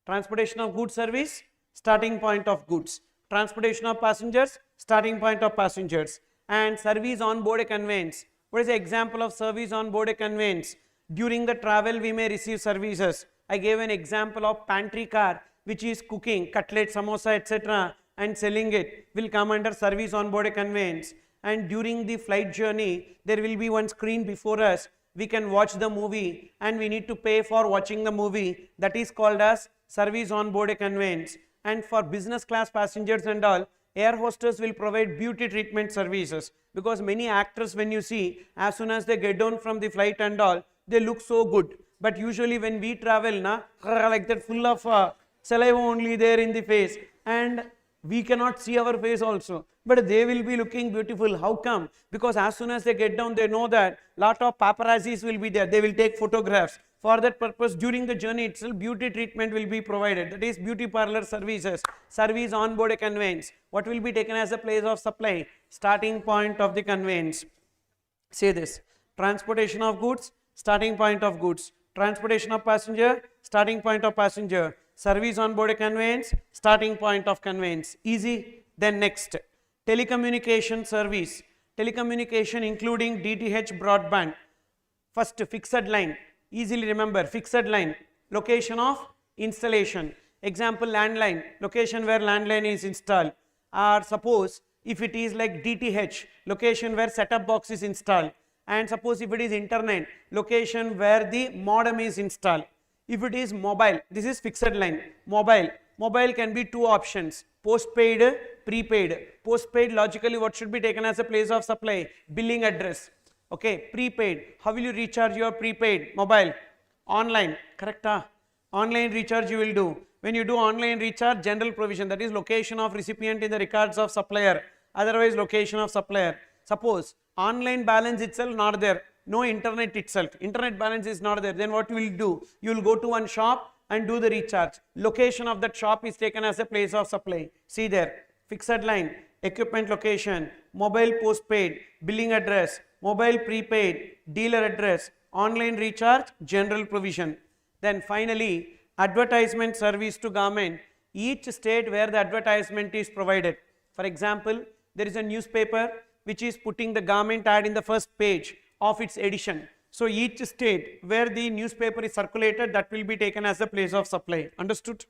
Transportation of goods service, starting point of goods. Transportation of passengers, starting point of passengers. And service on board a conveyance. What is the example of service on board a conveyance? During the travel we may receive services. I gave an example of pantry car which is cooking cutlet, samosa, etc. and selling it will come under service on board a conveyance. And during the flight journey, there will be one screen before us. We can watch the movie and we need to pay for watching the movie. That is called as service on board a conveyance. And for business class passengers and all, air hostess will provide beauty treatment services, because many actors when you see, as soon as they get down from the flight and all, they look so good. But usually when we travel, like that, full of saliva only there in the face, and we cannot see our face also, but they will be looking beautiful. How come? Because as soon as they get down, they know that lot of paparazzis will be there. They will take photographs. For that purpose, during the journey itself, beauty treatment will be provided. That is beauty parlor services, service on board a conveyance. What will be taken as a place of supply? Starting point of the conveyance. Say this: transportation of goods, starting point of goods. Transportation of passenger, starting point of passenger. Service on board a conveyance, starting point of conveyance. Easy. Then next, telecommunication service. Telecommunication including DTH broadband. First, fixed line. Easily remember, fixed line. Location of installation. Example, landline. Location where landline is installed. Or suppose if it is like DTH, location where setup box is installed. And suppose if it is internet, location where the modem is installed. If it is mobile, this is fixed line. Mobile can be two options: postpaid, prepaid. Postpaid, logically what should be taken as a place of supply? Billing address. Okay, prepaid. How will you recharge your prepaid mobile? Online, correct? Online recharge you will do. When you do online recharge, general provision, that is location of recipient in the records of supplier, otherwise location of supplier. Suppose online balance itself not there, no internet itself, internet balance is not there, then what you will do? You will go to one shop and do the recharge. Location of that shop is taken as a place of supply. See there, fixed line, equipment location, mobile postpaid, billing address, mobile prepaid, dealer address, online recharge, general provision. Then finally, advertisement service to government, each state where the advertisement is provided. For example, there is a newspaper which is putting the government ad in the first page of its edition. So each state where the newspaper is circulated, that will be taken as the place of supply. Understood?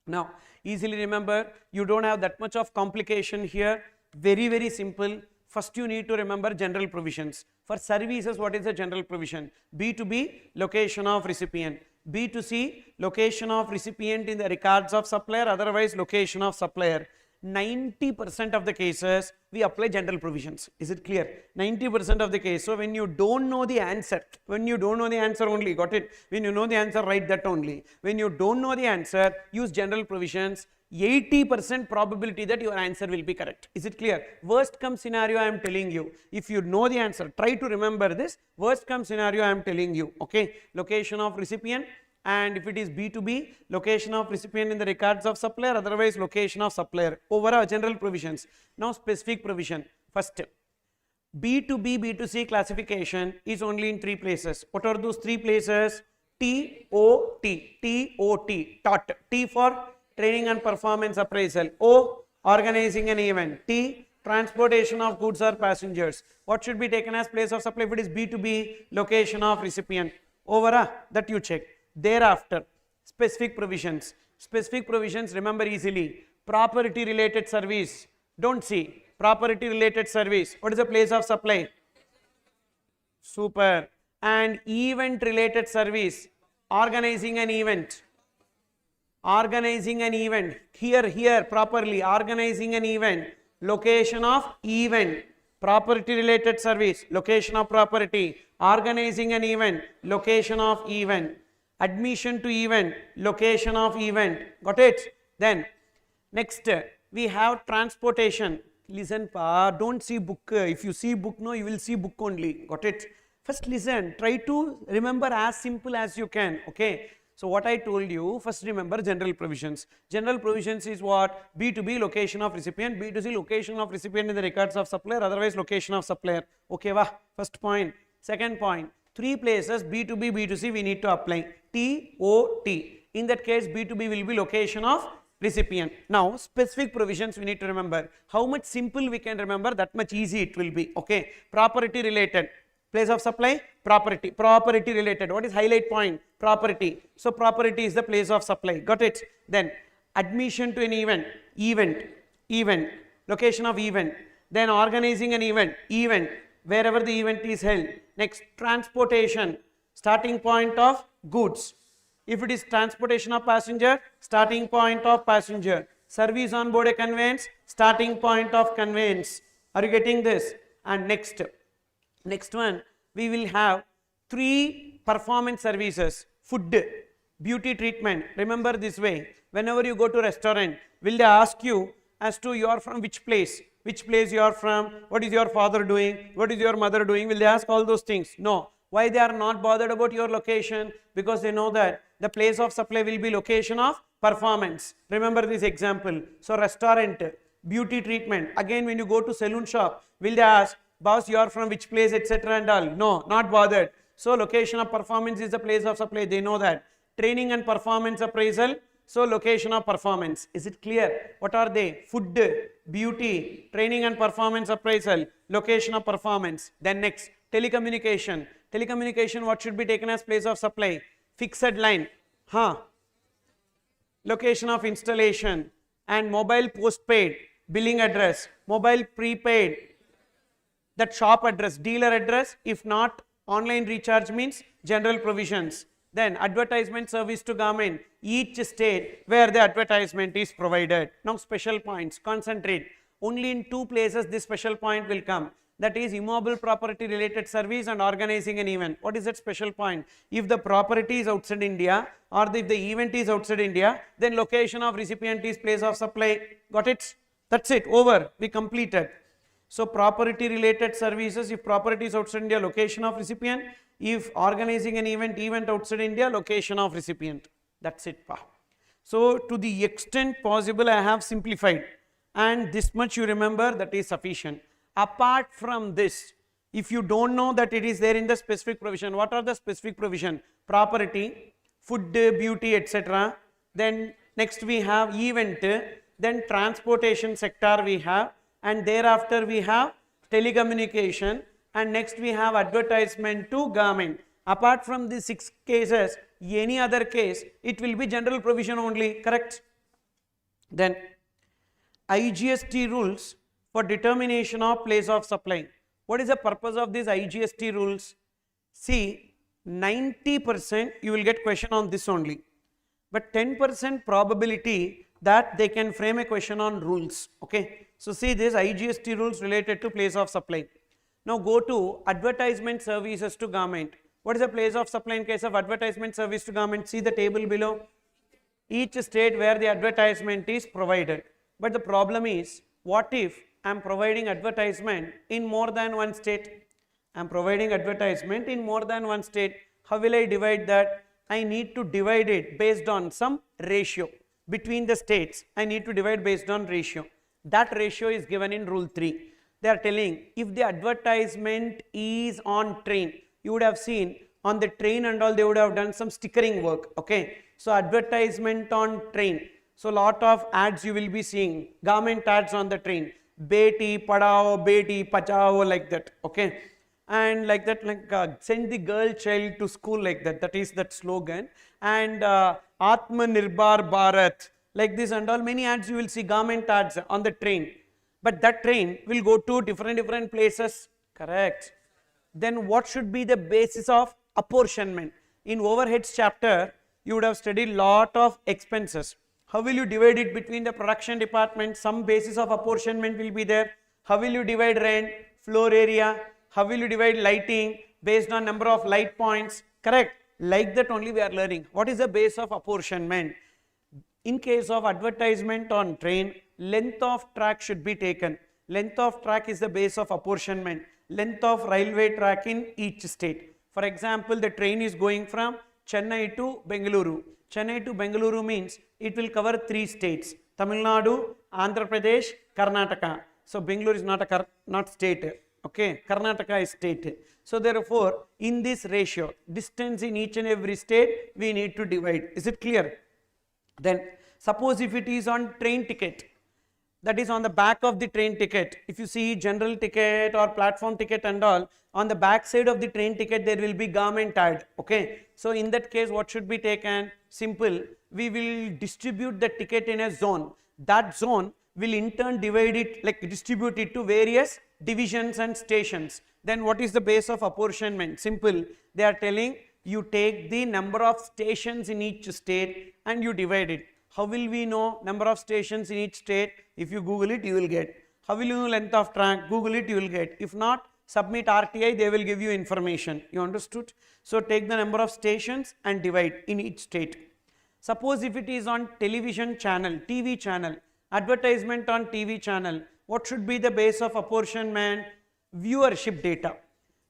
Now, easily remember, you don't have that much of complication here. Very, very simple. First, you need to remember general provisions. For services, what is the general provision? B2B, location of recipient. B2C, location of recipient in the records of supplier, otherwise location of supplier. 90% of the cases, we apply general provisions. Is it clear? 90% of the case. So when you don't know the answer, only, got it? When you know the answer, write that only. When you don't know the answer, use general provisions. 80% probability that your answer will be correct. Is it clear? Worst come scenario, I am telling you. If you know the answer, try to remember this. Worst come scenario, I am telling you. Okay. Location of recipient. And if it is B2B, location of recipient in the records of supplier, otherwise location of supplier. Overall general provisions. Now specific provision. First, B2B, B2C classification is only in 3 places. What are those 3 places? TOT, TOT, T for training and performance appraisal. O, organizing an event. T, transportation of goods or passengers. What should be taken as place of supply? If it is B2B, location of recipient. Overall, that you check. Thereafter, specific provisions. Specific provisions, remember easily. Property related service. Don't see. Property related service. What is the place of supply? Super. And event related service. Organizing an event. Organizing an event. Here properly. Organizing an event. Location of event. Property related service. Location of property. Organizing an event. Location of event. Admission to event, location of event. Got it? Then next we have transportation. Listen, don't see book. If you see book, no, you will see book only. Got it? First listen, try to remember as simple as you can. Okay. So what I told you, first remember general provisions. General provisions is what? B2B, location of recipient. B2C, location of recipient in the records of supplier, otherwise location of supplier. Okay, first point. Second point. 3 places B2B, B2C we need to apply. TOT. In that case, B2B will be location of recipient. Now, specific provisions we need to remember. How much simple we can remember, that much easy it will be. Okay. Property related. Place of supply, property. Property related. What is highlight point? Property. So, property is the place of supply. Got it? Then, admission to an event. Event. Location of event. Then, organizing an event. Wherever the event is held. Next, transportation, starting point of goods. If it is transportation of passenger, starting point of passenger. Service on board a conveyance, starting point of conveyance. Are you getting this? And next one, we will have 3 performance services. Food, beauty treatment. Remember this way, whenever you go to restaurant, will they ask you as to you are from which place? Which place you are from, what is your father doing, what is your mother doing, will they ask all those things? No. Why they are not bothered about your location? Because they know that the place of supply will be location of performance. Remember this example. So restaurant, beauty treatment. Again when you go to saloon shop, will they ask, boss you are from which place, etc. and all? No, not bothered. So location of performance is the place of supply, they know that. Training and performance appraisal. So location of performance. Is it clear? What are they? Food, beauty, training and performance appraisal, location of performance. Then next, telecommunication. Telecommunication, what should be taken as place of supply? Fixed line. Location of installation. And mobile postpaid, billing address, mobile prepaid, that shop address, dealer address. If not, online recharge means general provisions. Then advertisement service to government, each state where the advertisement is provided. Now special points, concentrate. Only in 2 places this special point will come. That is immobile property related service and organizing an event. What is that special point? If the property is outside India or if the event is outside India, then location of recipient is place of supply. Got it? That's it. Over. We completed. So property related services, if property is outside India, location of recipient. If organizing an event outside India, location of recipient. That's it. So to the extent possible, I have simplified, and this much you remember, that is sufficient. Apart from this, if you don't know that it is there in the specific provision, what are the specific provision? Property, food, beauty, etc. Then next we have event, then transportation sector we have, and thereafter we have telecommunication, and next we have advertisement to government. Apart from these 6 cases, any other case, it will be general provision only, correct? Then IGST rules for determination of place of supply. What is the purpose of these IGST rules? See, 90% you will get question on this only, but 10% probability that they can frame a question on rules. Okay, so see this IGST rules related to place of supply. Now go to advertisement services to government. What is the place of supply in case of advertisement service to government? See the table below. Each state where the advertisement is provided. But the problem is, what if I am providing advertisement in more than one state? I am providing advertisement in more than one state. How will I divide that? I need to divide it based on some ratio. Between the states, I need to divide based on ratio. That ratio is given in rule 3. They are telling if the advertisement is on train, you would have seen on the train and all they would have done some stickering work. Okay, so advertisement on train. So lot of ads you will be seeing, government ads on the train. Beti padhao, beti bachao, like that. Okay, and like that, like send the girl child to school, like that. That is that slogan. And Atmanirbhar Bharat, like this and all. Many ads you will see, government ads on the train. But that train will go to different places. Correct. Then what should be the basis of apportionment? In overheads chapter, you would have studied lot of expenses. How will you divide it between the production department? Some basis of apportionment will be there. How will you divide rent, floor area? How will you divide lighting based on number of light points? Correct. Like that only we are learning. What is the base of apportionment? In case of advertisement on train, length of track should be taken. Length of track is the base of apportionment. Length of railway track in each state. For example, the train is going from Chennai to Bengaluru. Chennai to Bengaluru means it will cover 3 states: Tamil Nadu, Andhra Pradesh, Karnataka. So Bengaluru is not state. Okay, Karnataka is state. So therefore, in this ratio, distance in each and every state we need to divide. Is it clear? Then suppose if it is on train ticket, that is on the back of the train ticket. If you see general ticket or platform ticket and all, on the back side of the train ticket there will be government ad. Okay, so in that case what should be taken? Simple, we will distribute the ticket in a zone. That zone will in turn divide it, like distribute it to various divisions and stations. Then what is the base of apportionment? Simple, they are telling you take the number of stations in each state and you divide it. How will we know number of stations in each state? If you Google it, you will get. How will you know length of track? Google it, you will get. If not, submit RTI, they will give you information. You understood? So take the number of stations and divide in each state. Suppose if it is on television channel, TV channel, advertisement on TV channel, what should be the base of apportionment? Viewership data.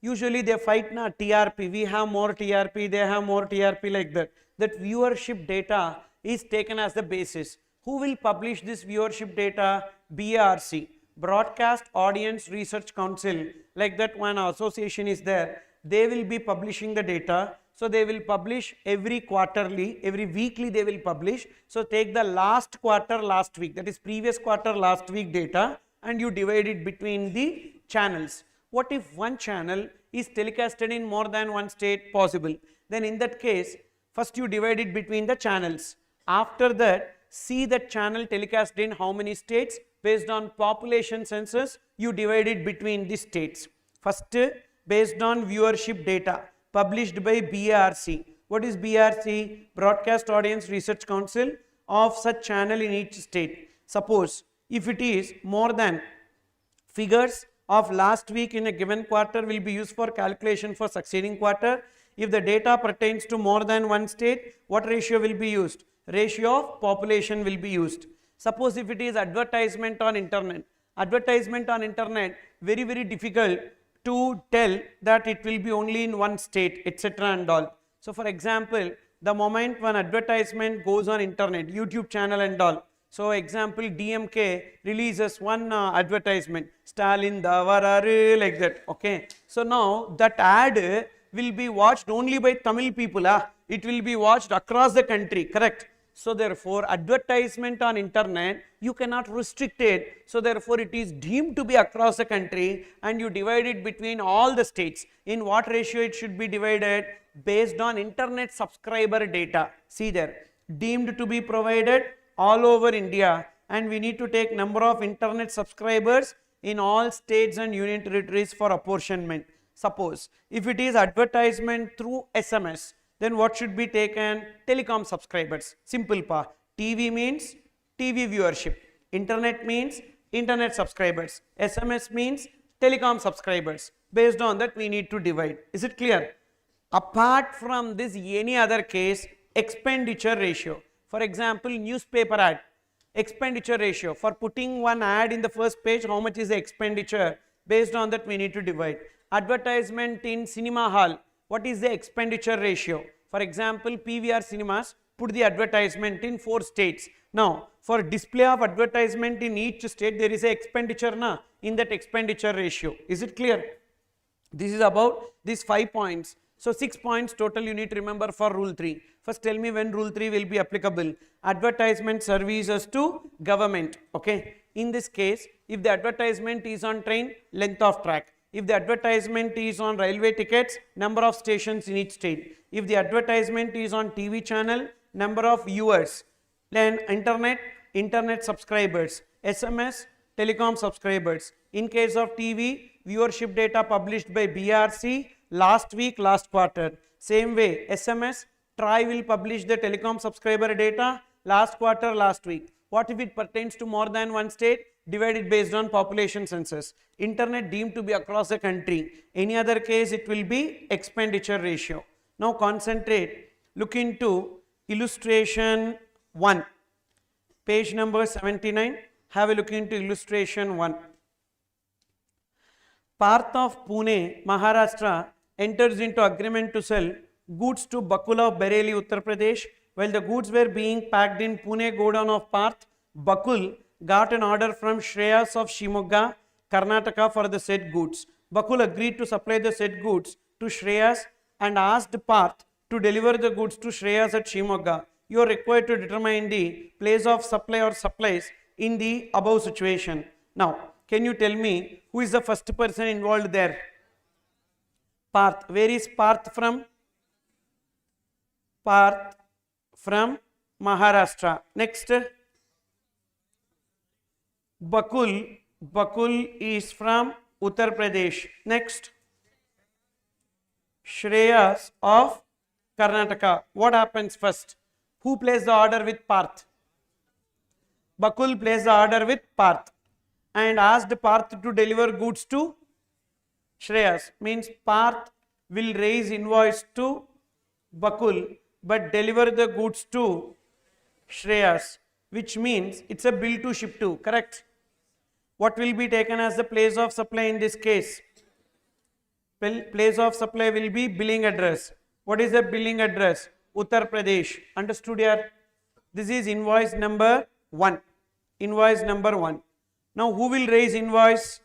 Usually they fight na TRP, we have more TRP, they have more TRP, like that. That viewership data is taken as the basis. Who will publish this viewership data? BRC, Broadcast Audience Research Council, like that one association is there. They will be publishing the data. So they will publish every quarterly, every weekly they will publish. So take the last quarter last week, that is previous quarter last week data, and you divide it between the channels. What if one channel is telecasted in more than one state? Possible. Then in that case, first you divide it between the channels. After that, see that channel telecast in how many states. Based on population census, you divide it between the states. First, based on viewership data published by BRC. What is BRC? Broadcast Audience Research Council of such channel in each state. Suppose if it is more than figures of last week in a given quarter will be used for calculation for succeeding quarter. If the data pertains to more than one state, what ratio will be used? Ratio of population will be used. Suppose if it is advertisement on internet. Advertisement on internet, very difficult to tell that it will be only in one state, etc. and all. So for example, the moment one advertisement goes on internet, YouTube channel and all. So example, DMK releases one advertisement, Stalin Davararu, like that. Okay. So now that ad will be watched only by Tamil people. It will be watched across the country, correct? So therefore, advertisement on internet, you cannot restrict it. So therefore, it is deemed to be across the country, and you divide it between all the states. In what ratio it should be divided? Based on internet subscriber data. See there, deemed to be provided all over India, and we need to take number of internet subscribers in all states and union territories for apportionment. Suppose if it is advertisement through SMS, then what should be taken? Telecom subscribers. Simple pa. TV means TV viewership. Internet means internet subscribers. SMS means telecom subscribers. Based on that, we need to divide. Is it clear? Apart from this, any other case, expenditure ratio. For example, newspaper ad. Expenditure ratio. For putting one ad in the first page, how much is the expenditure? Based on that, we need to divide. Advertisement in cinema hall. What is the expenditure ratio? For example, PVR cinemas put the advertisement in 4 states. Now, for display of advertisement in each state, there is a expenditure in that expenditure ratio. Is it clear? This is about these 5 points. So 6 points total you need to remember for rule 3. First tell me when rule 3 will be applicable. Advertisement services to government. Okay. In this case, if the advertisement is on train, length of track. If the advertisement is on railway tickets, number of stations in each state. If the advertisement is on TV channel, number of viewers. Then internet subscribers. SMS, telecom subscribers. In case of TV, viewership data published by BRC last week, last quarter. Same way, SMS, TRAI will publish the telecom subscriber data last quarter, last week. What if it pertains to more than one state? Divided based on population census. Internet deemed to be across the country. Any other case, it will be expenditure ratio. Now concentrate. Look into illustration 1. Page number 79. Have a look into illustration 1. Parth of Pune, Maharashtra enters into agreement to sell goods to Bakul of Bareilly, Uttar Pradesh. While the goods were being packed in Pune godown of Parth, Bakul got an order from Shreyas of Shimogga, Karnataka for the said goods. Bakul agreed to supply the said goods to Shreyas and asked Parth to deliver the goods to Shreyas at Shimogga. You are required to determine the place of supply or supplies in the above situation. Now, can you tell me who is the first person involved there? Parth. Where is Parth from? Parth from Maharashtra. Next. Bakul. Bakul is from Uttar Pradesh. Next. Shreyas of Karnataka. What happens first? Who placed the order with Parth? Bakul placed the order with Parth and asked Parth to deliver goods to Shreyas. Means Parth will raise invoice to Bakul but deliver the goods to Shreyas, which means it's a bill to ship to, correct? What will be taken as the place of supply in this case? Place of supply will be billing address. What is the billing address? Uttar Pradesh. Understood here? This is invoice number 1. Invoice number 1. Now who will raise invoice?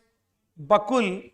Bakul.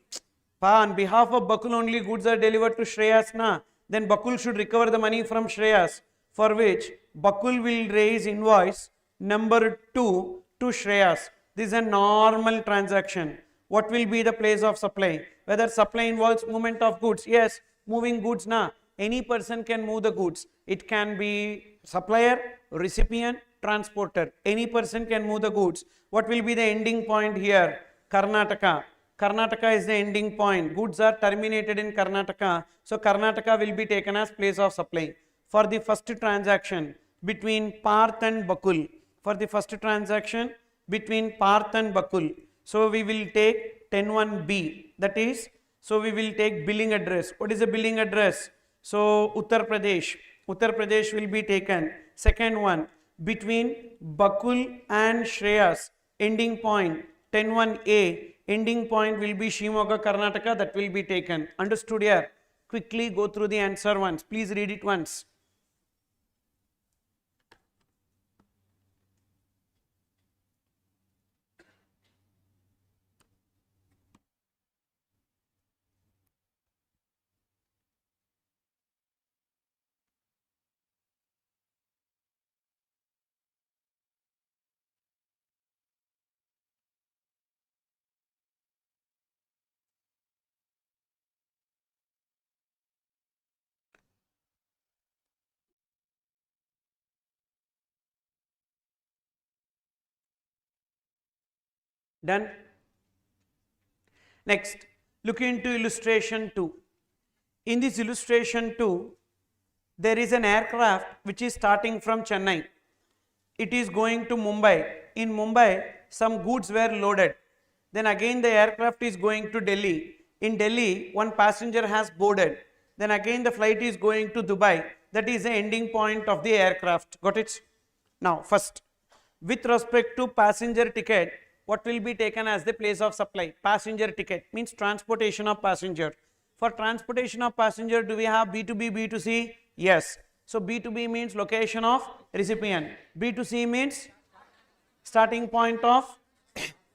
On behalf of Bakul only goods are delivered to Shreyas na. Then Bakul should recover the money from Shreyas, for which Bakul will raise invoice number 2 to Shreyas. This is a normal transaction. What will be the place of supply? Whether supply involves movement of goods? Yes, moving goods na. Any person can move the goods. It can be supplier, recipient, transporter. Any person can move the goods. What will be the ending point here? Karnataka. Karnataka is the ending point. Goods are terminated in Karnataka. So Karnataka will be taken as place of supply. For the first transaction between Parth and Bakul. For the first transaction between Parth and Bakul. So we will take 10(1)(b). That is, so we will take billing address. What is the billing address? So Uttar Pradesh. Uttar Pradesh will be taken. Second one, between Bakul and Shreyas, ending point 10(1)(a). Ending point will be Shimogga, Karnataka. That will be taken. Understood here? Quickly go through the answer once. Please read it once. Done. Next, look into illustration 2. In this illustration 2, there is an aircraft which is starting from Chennai. It is going to Mumbai. In Mumbai, some goods were loaded. Then again the aircraft is going to Delhi. In Delhi, one passenger has boarded. Then again the flight is going to Dubai. That is the ending point of the aircraft. Got it? Now, first, with respect to passenger ticket, what will be taken as the place of supply? Passenger ticket means transportation of passenger. For transportation of passenger, do we have B2B, B2C? Yes. So B2B means location of recipient. B2C means starting point of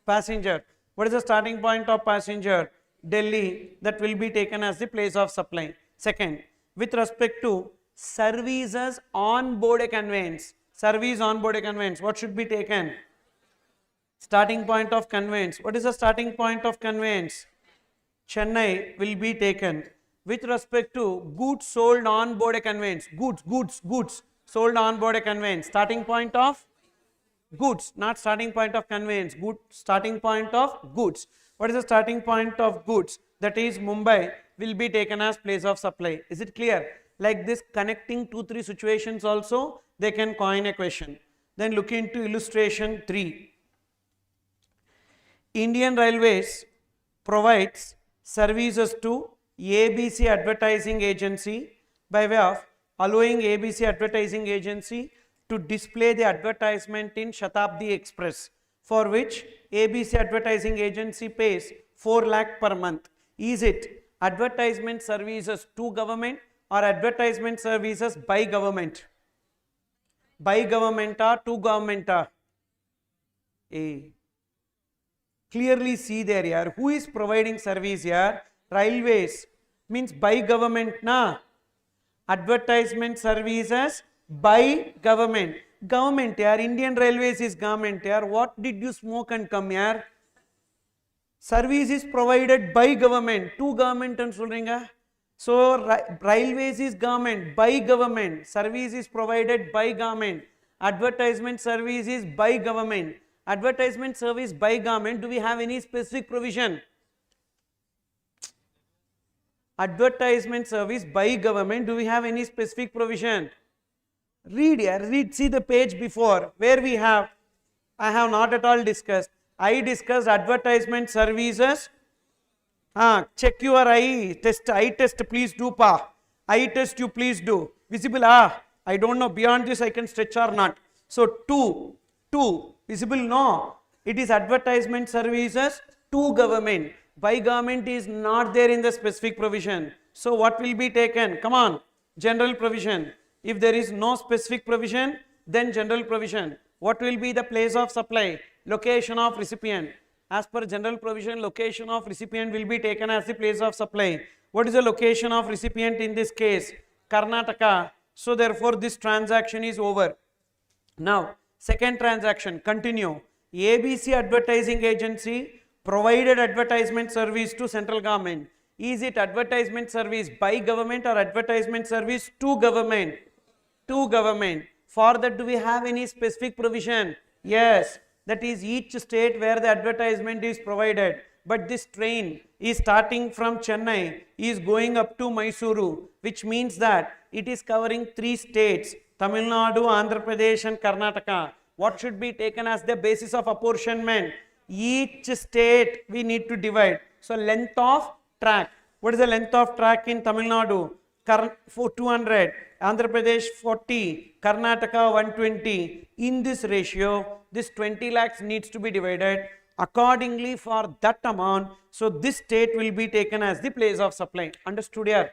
passenger. What is the starting point of passenger? Delhi. That will be taken as the place of supply. Second, with respect to services on board a conveyance. Service on board a conveyance. What should be taken? Starting point of conveyance. What is the starting point of conveyance? Chennai will be taken. With respect to goods sold on board a conveyance. Goods sold on board a conveyance. Starting point of goods, not starting point of conveyance. Good, starting point of goods. What is the starting point of goods? That is Mumbai will be taken as place of supply. Is it clear? Like this, connecting 2-3 situations also, they can coin a question. Then look into illustration 3. Indian Railways provides services to ABC Advertising Agency by way of allowing ABC Advertising Agency to display the advertisement in Shatabdi Express, for which ABC Advertising Agency pays 4 lakh per month. Is it advertisement services to government or advertisement services by government? By government or to government? A. Clearly see there here. Who is providing service here? Railways. Means by government, na? Advertisement services by government. Government here. Indian Railways is government here. What did you smoke and come here? Service is provided by government. To government and solringa. So railways is government, by government. Service is provided by government. Advertisement service is by government. Advertisement service by government. Do we have any specific provision? Advertisement service by government. Do we have any specific provision? Read here. Read. See the page before where we have. I have not at all discussed. I discussed advertisement services. Check your eye test. Eye test, please do pa. Eye test you please do. Visible? I don't know. Beyond this I can stretch or not. So two. Visible? No. It is advertisement services to government. By government is not there in the specific provision. So what will be taken? Come on. General provision. If there is no specific provision, then general provision. What will be the place of supply? Location of recipient. As per general provision, location of recipient will be taken as the place of supply. What is the location of recipient in this case? Karnataka. So therefore this transaction is over. Now second transaction, continue. ABC Advertising Agency provided advertisement service to central government. Is it advertisement service by government or advertisement service to government? To government. For that, do we have any specific provision? Yes. That is each state where the advertisement is provided. But this train is starting from Chennai, is going up to Mysuru, which means that it is covering 3 states, Tamil Nadu, Andhra Pradesh and Karnataka. What should be taken as the basis of apportionment? Each state we need to divide. So length of track. What is the length of track in Tamil Nadu? 200, Andhra Pradesh 40, Karnataka 120. In this ratio, this 20 lakhs needs to be divided accordingly for that amount. So this state will be taken as the place of supply. Understood here?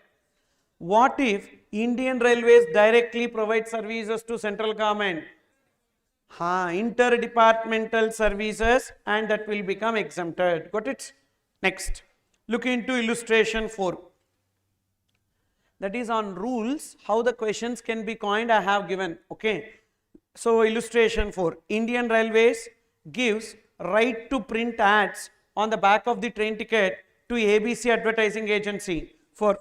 What if Indian Railways directly provide services to central government? Interdepartmental services, and that will become exempted. Got it? Next, look into illustration 4. That is on rules, how the questions can be coined I have given. Okay. So illustration 4. Indian Railways gives right to print ads on the back of the train ticket to ABC Advertising Agency, for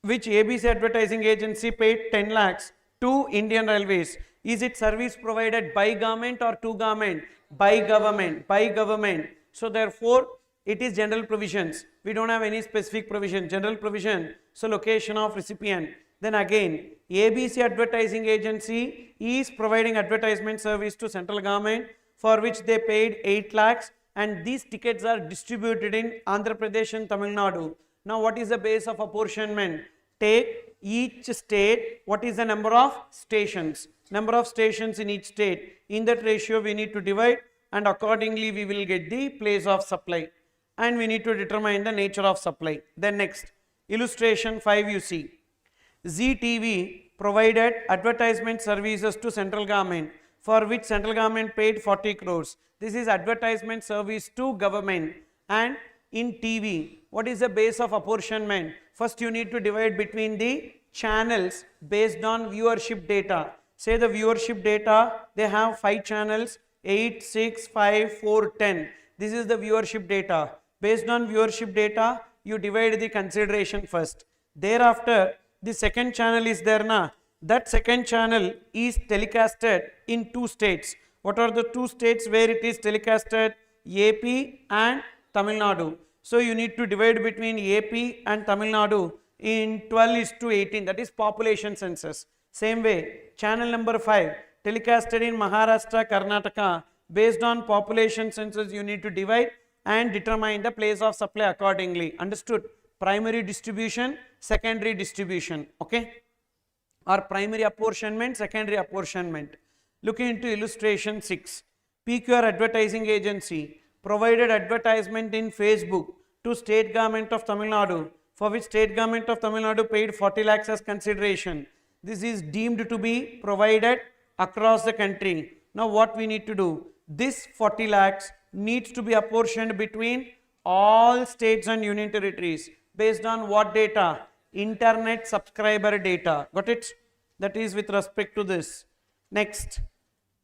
which ABC Advertising Agency paid 10 lakhs to Indian Railways. Is it service provided by government or to government? By government. By government. So therefore, it is general provisions. We don't have any specific provision. General provision. So location of recipient. Then again, ABC Advertising Agency is providing advertisement service to central government for which they paid 8 lakhs, and these tickets are distributed in Andhra Pradesh and Tamil Nadu. Now what is the base of apportionment? Take each state, what is the number of stations? Number of stations in each state. In that ratio we need to divide, and accordingly we will get the place of supply, and we need to determine the nature of supply. Then next, illustration 5 you see. ZTV provided advertisement services to central government for which central government paid 40 crores. This is advertisement service to government. And in TV, what is the base of apportionment? First you need to divide between the channels based on viewership data. Say the viewership data, they have 5 channels, 8, 6, 5, 4, 10. This is the viewership data. Based on viewership data, you divide the consideration first. Thereafter, the second channel is there na. That second channel is telecasted in 2 states. What are the 2 states where it is telecasted? AP and Tamil Nadu. So you need to divide between AP and Tamil Nadu in 12:18. That is population census. Same way, channel number 5 telecasted in Maharashtra, Karnataka. Based on population census, you need to divide and determine the place of supply accordingly. Understood? Primary distribution, secondary distribution, okay, or primary apportionment, secondary apportionment. Looking into illustration 6, PQR Advertising Agency provided advertisement in Facebook to state government of Tamil Nadu, for which state government of Tamil Nadu paid 40 lakhs as consideration. This is deemed to be provided across the country. Now what we need to do? This 40 lakhs needs to be apportioned between all states and union territories. Based on what data? Internet subscriber data. Got it? That is with respect to this. Next,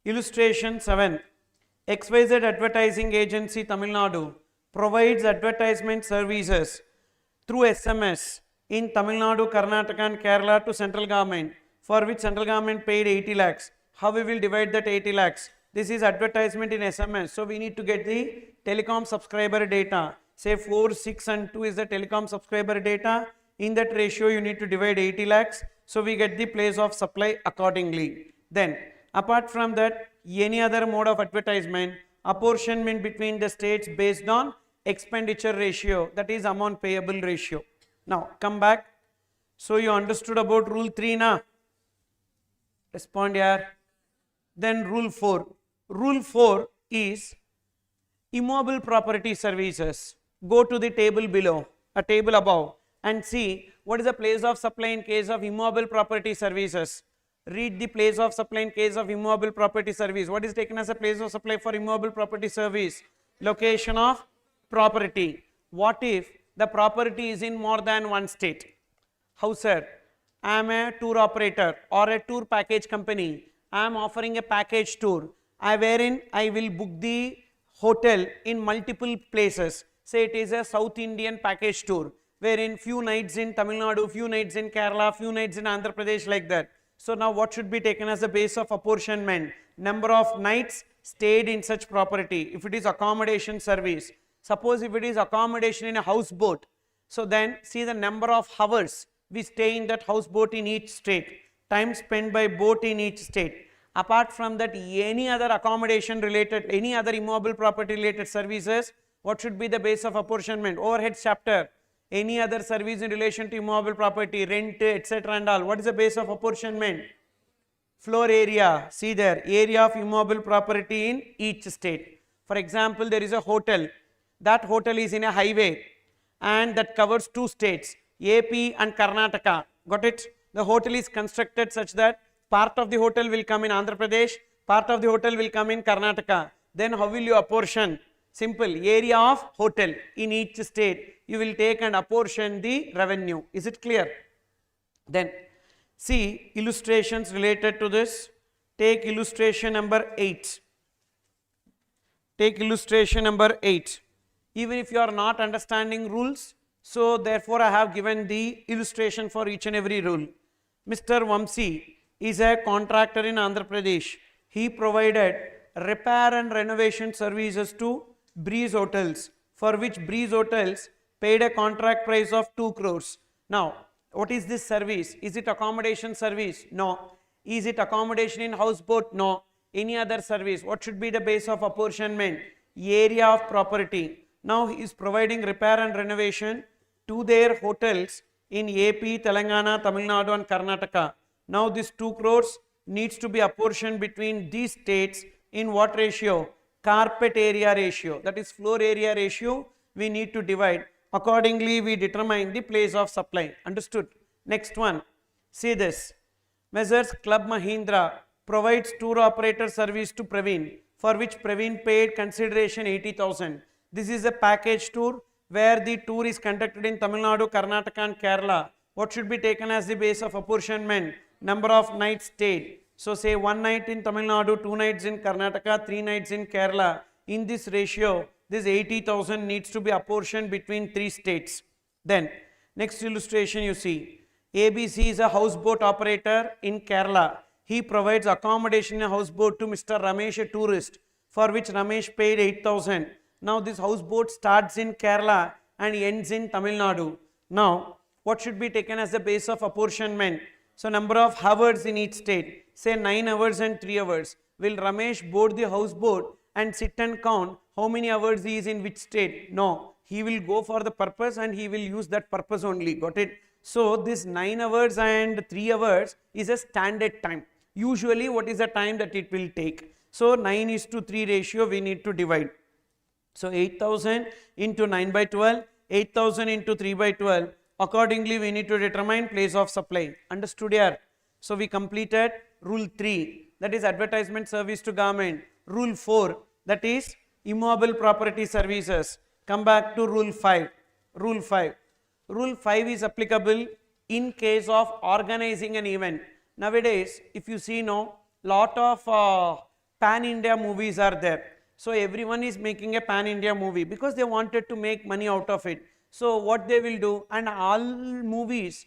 illustration 7. XYZ Advertising Agency Tamil Nadu provides advertisement services through SMS in Tamil Nadu, Karnataka and Kerala to central government, for which central government paid 80 lakhs. How we will divide that 80 lakhs? This is advertisement in SMS. So we need to get the telecom subscriber data. Say 4, 6 and 2 is the telecom subscriber data. In that ratio you need to divide 80 lakhs. So we get the place of supply accordingly. Then apart from that, any other mode of advertisement, apportionment between the states based on expenditure ratio, that is amount payable ratio. Now come back. So you understood about rule 3 na? Respond here. Then rule 4. Rule 4 is immobile property services. Go to the table below, a table above, and see what is the place of supply in case of immobile property services. Read the place of supply in case of immobile property service. What is taken as a place of supply for immobile property service? Location of property. What if the property is in more than one state? How, sir? I am a tour operator or a tour package company. I am offering a package tour, wherein I will book the hotel in multiple places. Say it is a South Indian package tour, wherein few nights in Tamil Nadu, few nights in Kerala, few nights in Andhra Pradesh, like that. So now what should be taken as the base of apportionment? Number of nights stayed in such property. If it is accommodation service, suppose if it is accommodation in a houseboat, so then see the number of hours we stay in that houseboat in each state, time spent by boat in each state. Apart from that, any other accommodation related, any other immobile property related services, what should be the base of apportionment? Overhead chapter, any other service in relation to immobile property, rent, etc. and all. What is the base of apportionment? Floor area. See there, area of immobile property in each state. For example, there is a hotel. That hotel is in a highway and that covers 2 states, AP and Karnataka. Got it? The hotel is constructed such that part of the hotel will come in Andhra Pradesh, part of the hotel will come in Karnataka. Then how will you apportion? Simple, area of hotel in each state. You will take and apportion the revenue. Is it clear? Then see illustrations related to this. Take illustration number 8. Take illustration number 8. Even if you are not understanding rules, so therefore I have given the illustration for each and every rule. Mr. Vamsi is a contractor in Andhra Pradesh. He provided repair and renovation services to Breeze Hotels, for which Breeze Hotels paid a contract price of 2 crores. Now, what is this service? Is it accommodation service? No. Is it accommodation in houseboat? No. Any other service? What should be the base of apportionment? Area of property. Now he is providing repair and renovation to their hotels in AP, Telangana, Tamil Nadu and Karnataka. Now this 2 crores needs to be apportioned between these states in what ratio? Carpet area ratio, that is floor area ratio we need to divide. Accordingly we determine the place of supply. Understood? Next one, see this. Messrs. Club Mahindra provides tour operator service to Praveen, for which Praveen paid consideration 80,000. This is a package tour where the tour is conducted in Tamil Nadu, Karnataka and Kerala. What should be taken as the base of apportionment? Number of nights stayed. So say 1 night in Tamil Nadu, 2 nights in Karnataka, 3 nights in Kerala. In this ratio, this 80,000 needs to be apportioned between 3 states. Then, next illustration you see. ABC is a houseboat operator in Kerala. He provides accommodation in a houseboat to Mr. Ramesh, a tourist, for which Ramesh paid 8,000. Now this houseboat starts in Kerala and ends in Tamil Nadu. Now, what should be taken as the base of apportionment? So number of hours in each state, say 9 hours and 3 hours. Will Ramesh board the houseboat and sit and count how many hours he is in which state? No, he will go for the purpose and he will use that purpose only. Got it? So this 9 hours and 3 hours is a standard time. Usually what is the time that it will take? So 9:3 ratio we need to divide. So 8,000 into 9 by 12, 8,000 into 3 by 12. Accordingly, we need to determine place of supply. Understood here? So we completed rule 3, that is advertisement service to government. Rule 4, that is immobile property services. Come back to rule 5. Rule 5. Rule 5 is applicable in case of organizing an event. Nowadays, if you see now, lot of pan-India movies are there. So everyone is making a pan-India movie because they wanted to make money out of it. So what they will do, and all movies,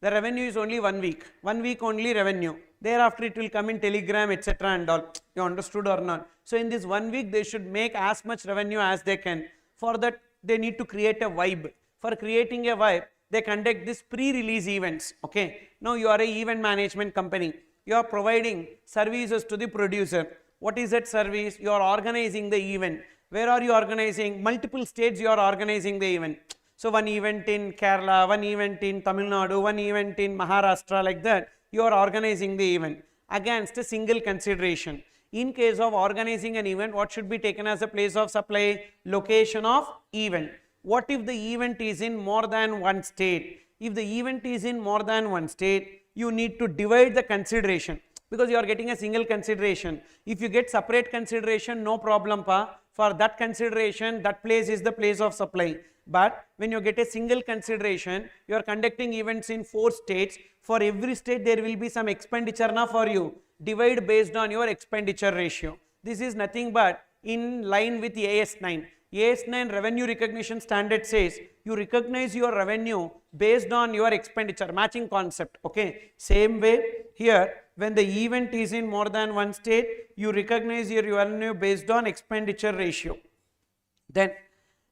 the revenue is only 1 week. 1 week only revenue. Thereafter it will come in Telegram, etc. and all. You understood or not? So in this 1 week, they should make as much revenue as they can. For that, they need to create a vibe. For creating a vibe, they conduct this pre-release events. Okay. Now you are a event management company. You are providing services to the producer. What is that service? You are organizing the event. Where are you organizing? Multiple states you are organizing the event. So one event in Kerala, one event in Tamil Nadu, one event in Maharashtra, like that. You are organizing the event against a single consideration. In case of organizing an event, what should be taken as a place of supply? Location of event. What if the event is in more than one state? If the event is in more than one state, you need to divide the consideration because you are getting a single consideration. If you get separate consideration, no problem pa. For that consideration, that place is the place of supply. But when you get a single consideration, you are conducting events in 4 states. For every state, there will be some expenditure now for you. Divide based on your expenditure ratio. This is nothing but in line with AS9. AS9 revenue recognition standard says you recognize your revenue based on your expenditure, matching concept. Okay. Same way here, when the event is in more than one state, you recognize your revenue based on expenditure ratio. Then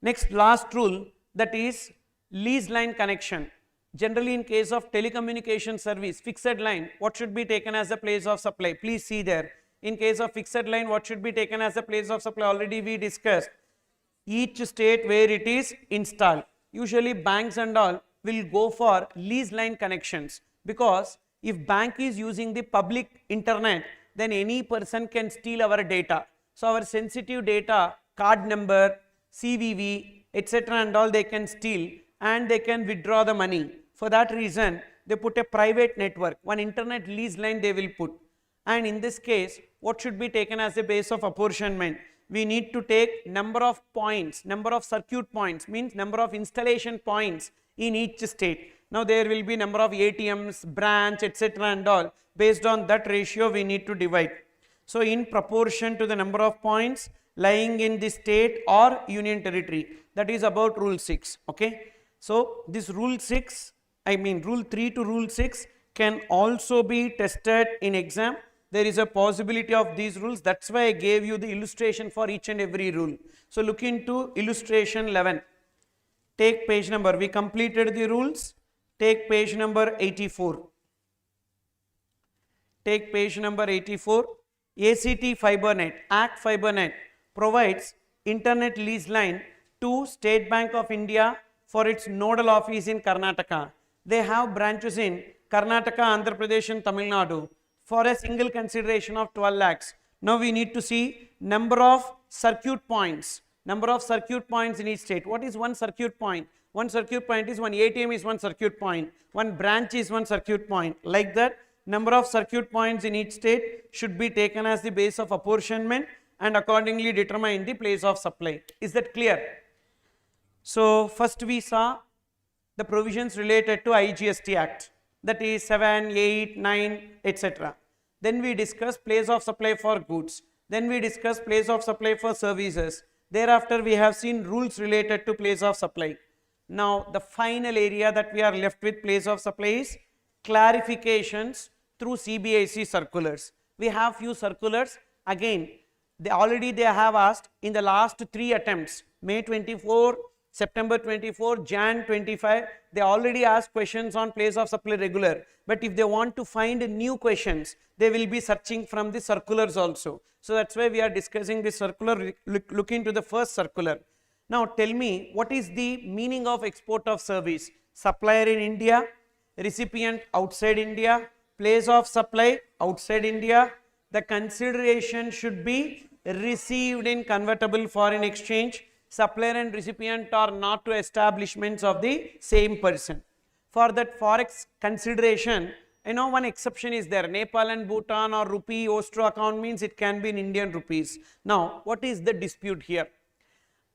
next last rule, that is lease line connection. Generally in case of telecommunication service, fixed line, what should be taken as the place of supply? Please see there. In case of fixed line, what should be taken as the place of supply? Already we discussed. Each state where it is installed. Usually banks and all will go for lease line connections, because if bank is using the public internet, then any person can steal our data. So our sensitive data, card number, CVV, etc. and all they can steal, and they can withdraw the money. For that reason, they put a private network, one internet lease line they will put. And in this case, what should be taken as a base of apportionment? We need to take number of points, number of circuit points, means number of installation points in each state. Now there will be number of ATMs, branch, etc. and all. Based on that ratio, we need to divide. So in proportion to the number of points lying in the state or union territory. That is about rule 6. Okay. So this rule 6, rule 3 to rule 6 can also be tested in exam. there is a possibility of these rules. That's why I gave you the illustration for each and every rule. So look into illustration 11. Take page number, we completed the rules. Take page number 84. Take page number 84. ACT FiberNet, Act FiberNet provides internet lease line to State Bank of India for its nodal office in Karnataka. They have branches in Karnataka, Andhra Pradesh and Tamil Nadu for a single consideration of 12 lakhs. Now we need to see number of circuit points. Number of circuit points in each state. What is one circuit point? One circuit point is one ATM is one circuit point. One branch is one circuit point. Like that, number of circuit points in each state should be taken as the base of apportionment and accordingly determine the place of supply. Is that clear? So first we saw the provisions related to IGST Act, that is 7, 8, 9, etc. Then we discuss place of supply for goods. Then we discuss place of supply for services. Thereafter we have seen rules related to place of supply. Now the final area that we are left with place of supply is clarifications through CBIC circulars. We have few circulars. Again, they have asked in the last 3 attempts, May 24, September 24, Jan 25, they already asked questions on place of supply regular. But if they want to find new questions, they will be searching from the circulars also. So that's why we are discussing this circular. Look into the first circular. Now tell me, what is the meaning of export of service? Supplier in India, recipient outside India, place of supply outside India. The consideration should be received in convertible foreign exchange. Supplier and recipient are not two establishments of the same person. For that forex consideration, one exception is there. Nepal and Bhutan or rupee ostro account means it can be in Indian rupees. Now, what is the dispute here?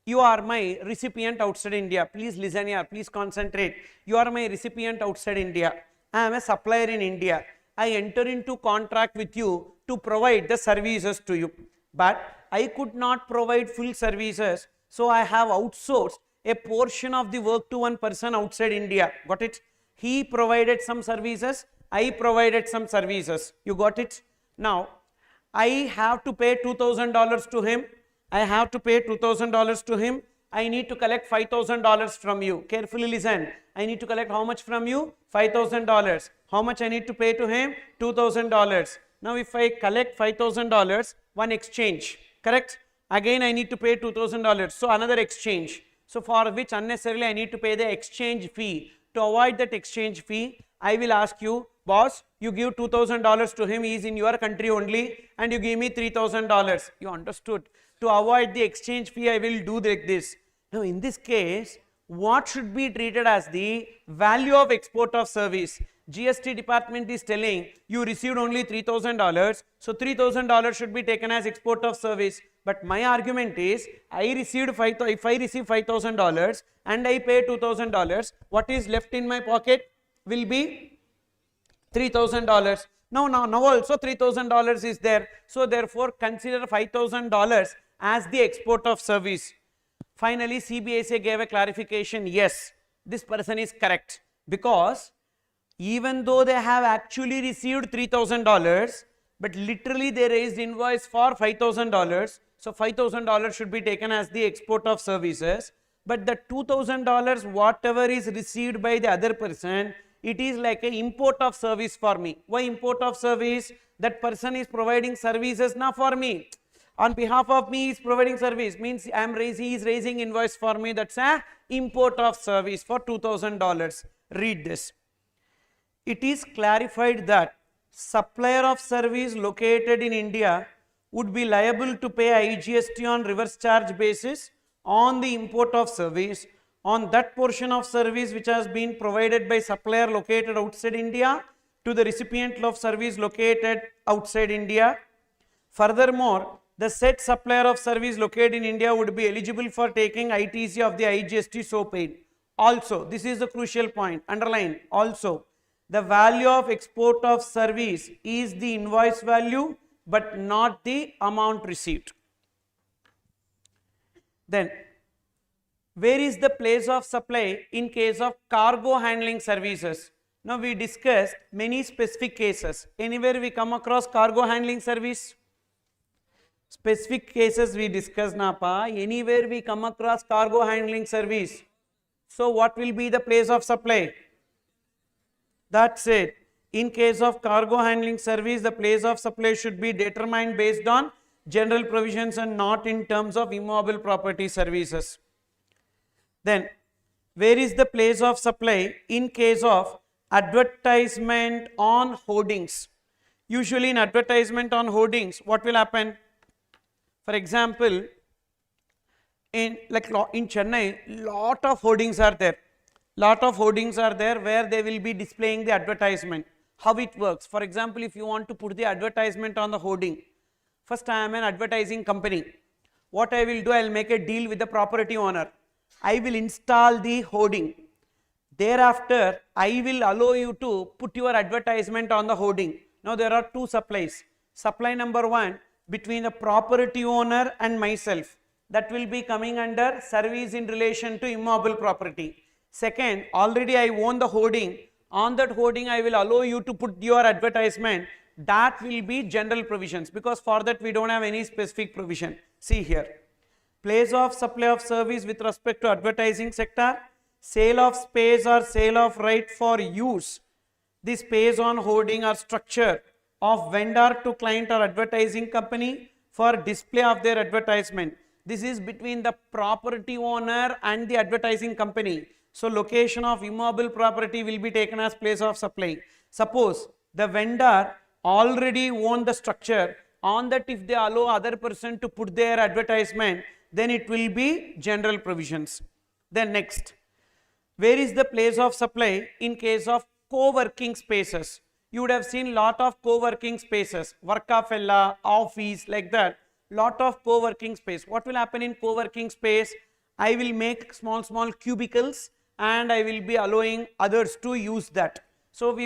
You are my recipient outside India. Please listen here. Please concentrate. You are my recipient outside India. I am a supplier in India. I enter into contract with you to provide the services to you. But I could not provide full services. So I have outsourced a portion of the work to one person outside India. Got it? He provided some services. I provided some services. You got it? Now, I have to pay $2,000 to him. I have to pay $2,000 to him. I need to collect $5,000 from you. Carefully listen. I need to collect how much from you? $5,000. How much I need to pay to him? $2,000. Now, if I collect $5,000, one exchange, correct? Again, I need to pay $2,000. So, another exchange. So, for which unnecessarily I need to pay the exchange fee. To avoid that exchange fee, I will ask you, boss, you give $2,000 to him, he is in your country only, and you give me $3,000. You understood? To avoid the exchange fee, I will do like this. Now, in this case, what should be treated as the value of export of service? GST department is telling you received only $3,000, so $3,000 should be taken as export of service. But my argument is, if I receive $5,000 and I pay $2,000, what is left in my pocket will be $3,000. Now also $3,000 is there. So therefore, consider $5,000 as the export of service. Finally, CBIC gave a clarification. Yes, this person is correct, because even though they have actually received $3,000, but literally they raised invoice for $5,000. So $5,000 should be taken as the export of services. But the $2,000, whatever is received by the other person, it is like an import of service for me. Why import of service? That person is providing services now for me. On behalf of me, he is providing service. Means he is raising invoice for me. That's a import of service for $2,000. Read this. It is clarified that supplier of service located in India would be liable to pay IGST on reverse charge basis on the import of service on that portion of service which has been provided by supplier located outside India to the recipient of service located outside India. Furthermore, the said supplier of service located in India would be eligible for taking ITC of the IGST so paid. Also, this is the crucial point, underline, also, the value of export of service is the invoice value but not the amount received. Then, where is the place of supply in case of cargo handling services? Now we discussed many specific cases. Anywhere we come across cargo handling service? Specific cases we discussed Napa. Anywhere we come across cargo handling service. So what will be the place of supply? That's it. In case of cargo handling service, the place of supply should be determined based on general provisions and not in terms of immobile property services. Then, where is the place of supply in case of advertisement on hoardings? Usually in advertisement on hoardings, what will happen? For example, in Chennai, lot of hoardings are there. Lot of hoardings are there where they will be displaying the advertisement. How it works? For example, if you want to put the advertisement on the hoarding, first I am an advertising company. What I will do, I will make a deal with the property owner. I will install the hoarding. Thereafter, I will allow you to put your advertisement on the hoarding. Now there are two supplies. Supply number one between the property owner and myself. That will be coming under service in relation to immobile property. Second, already I own the hoarding. On that hoarding, I will allow you to put your advertisement. That will be general provisions, because for that we don't have any specific provision. See here. Place of supply of service with respect to advertising sector, sale of space or sale of right for use. The space on hoarding or structure of vendor to client or advertising company for display of their advertisement. This is between the property owner and the advertising company. So location of immobile property will be taken as place of supply. Suppose the vendor already own the structure, on that if they allow other person to put their advertisement, then it will be general provisions. Then next, where is the place of supply in case of co-working spaces? You would have seen lot of co-working spaces, workafella, office, like that. Lot of co-working space. What will happen in co-working space? I will make small cubicles and I will be allowing others to use that. So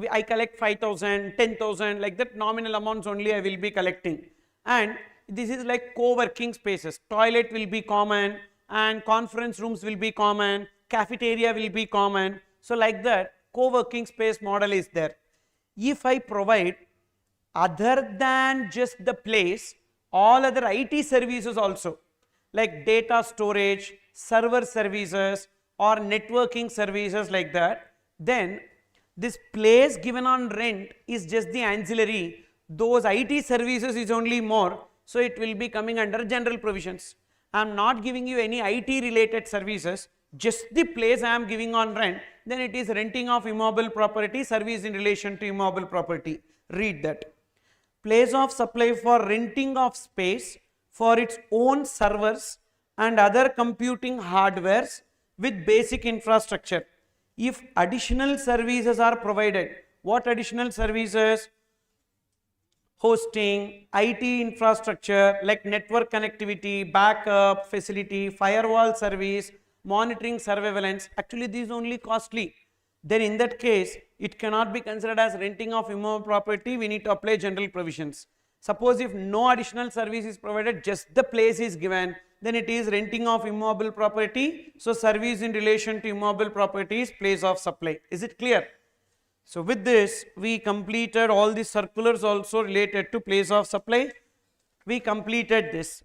I collect 5,000, 10,000, like that nominal amounts only I will be collecting. And this is like co-working spaces. Toilet will be common and conference rooms will be common, cafeteria will be common. So like that co-working space model is there. If I provide other than just the place, all other IT services also, like data storage, server services or networking services like that, then this place given on rent is just the ancillary. Those IT services is only more, so it will be coming under general provisions. I am not giving you any IT related services, just the place I am giving on rent, then it is renting of immobile property, service in relation to immobile property. Read that. Place of supply for renting of space for its own servers and other computing hardwares with basic infrastructure. If additional services are provided, what additional services? Hosting, IT infrastructure like network connectivity, backup facility, firewall service, monitoring surveillance. Actually, these only costly. Then in that case, it cannot be considered as renting of immobile property. We need to apply general provisions. Suppose if no additional service is provided, just the place is given, then it is renting of immobile property. So service in relation to immobile property is place of supply. Is it clear? So with this, we completed all the circulars also related to place of supply. We completed this.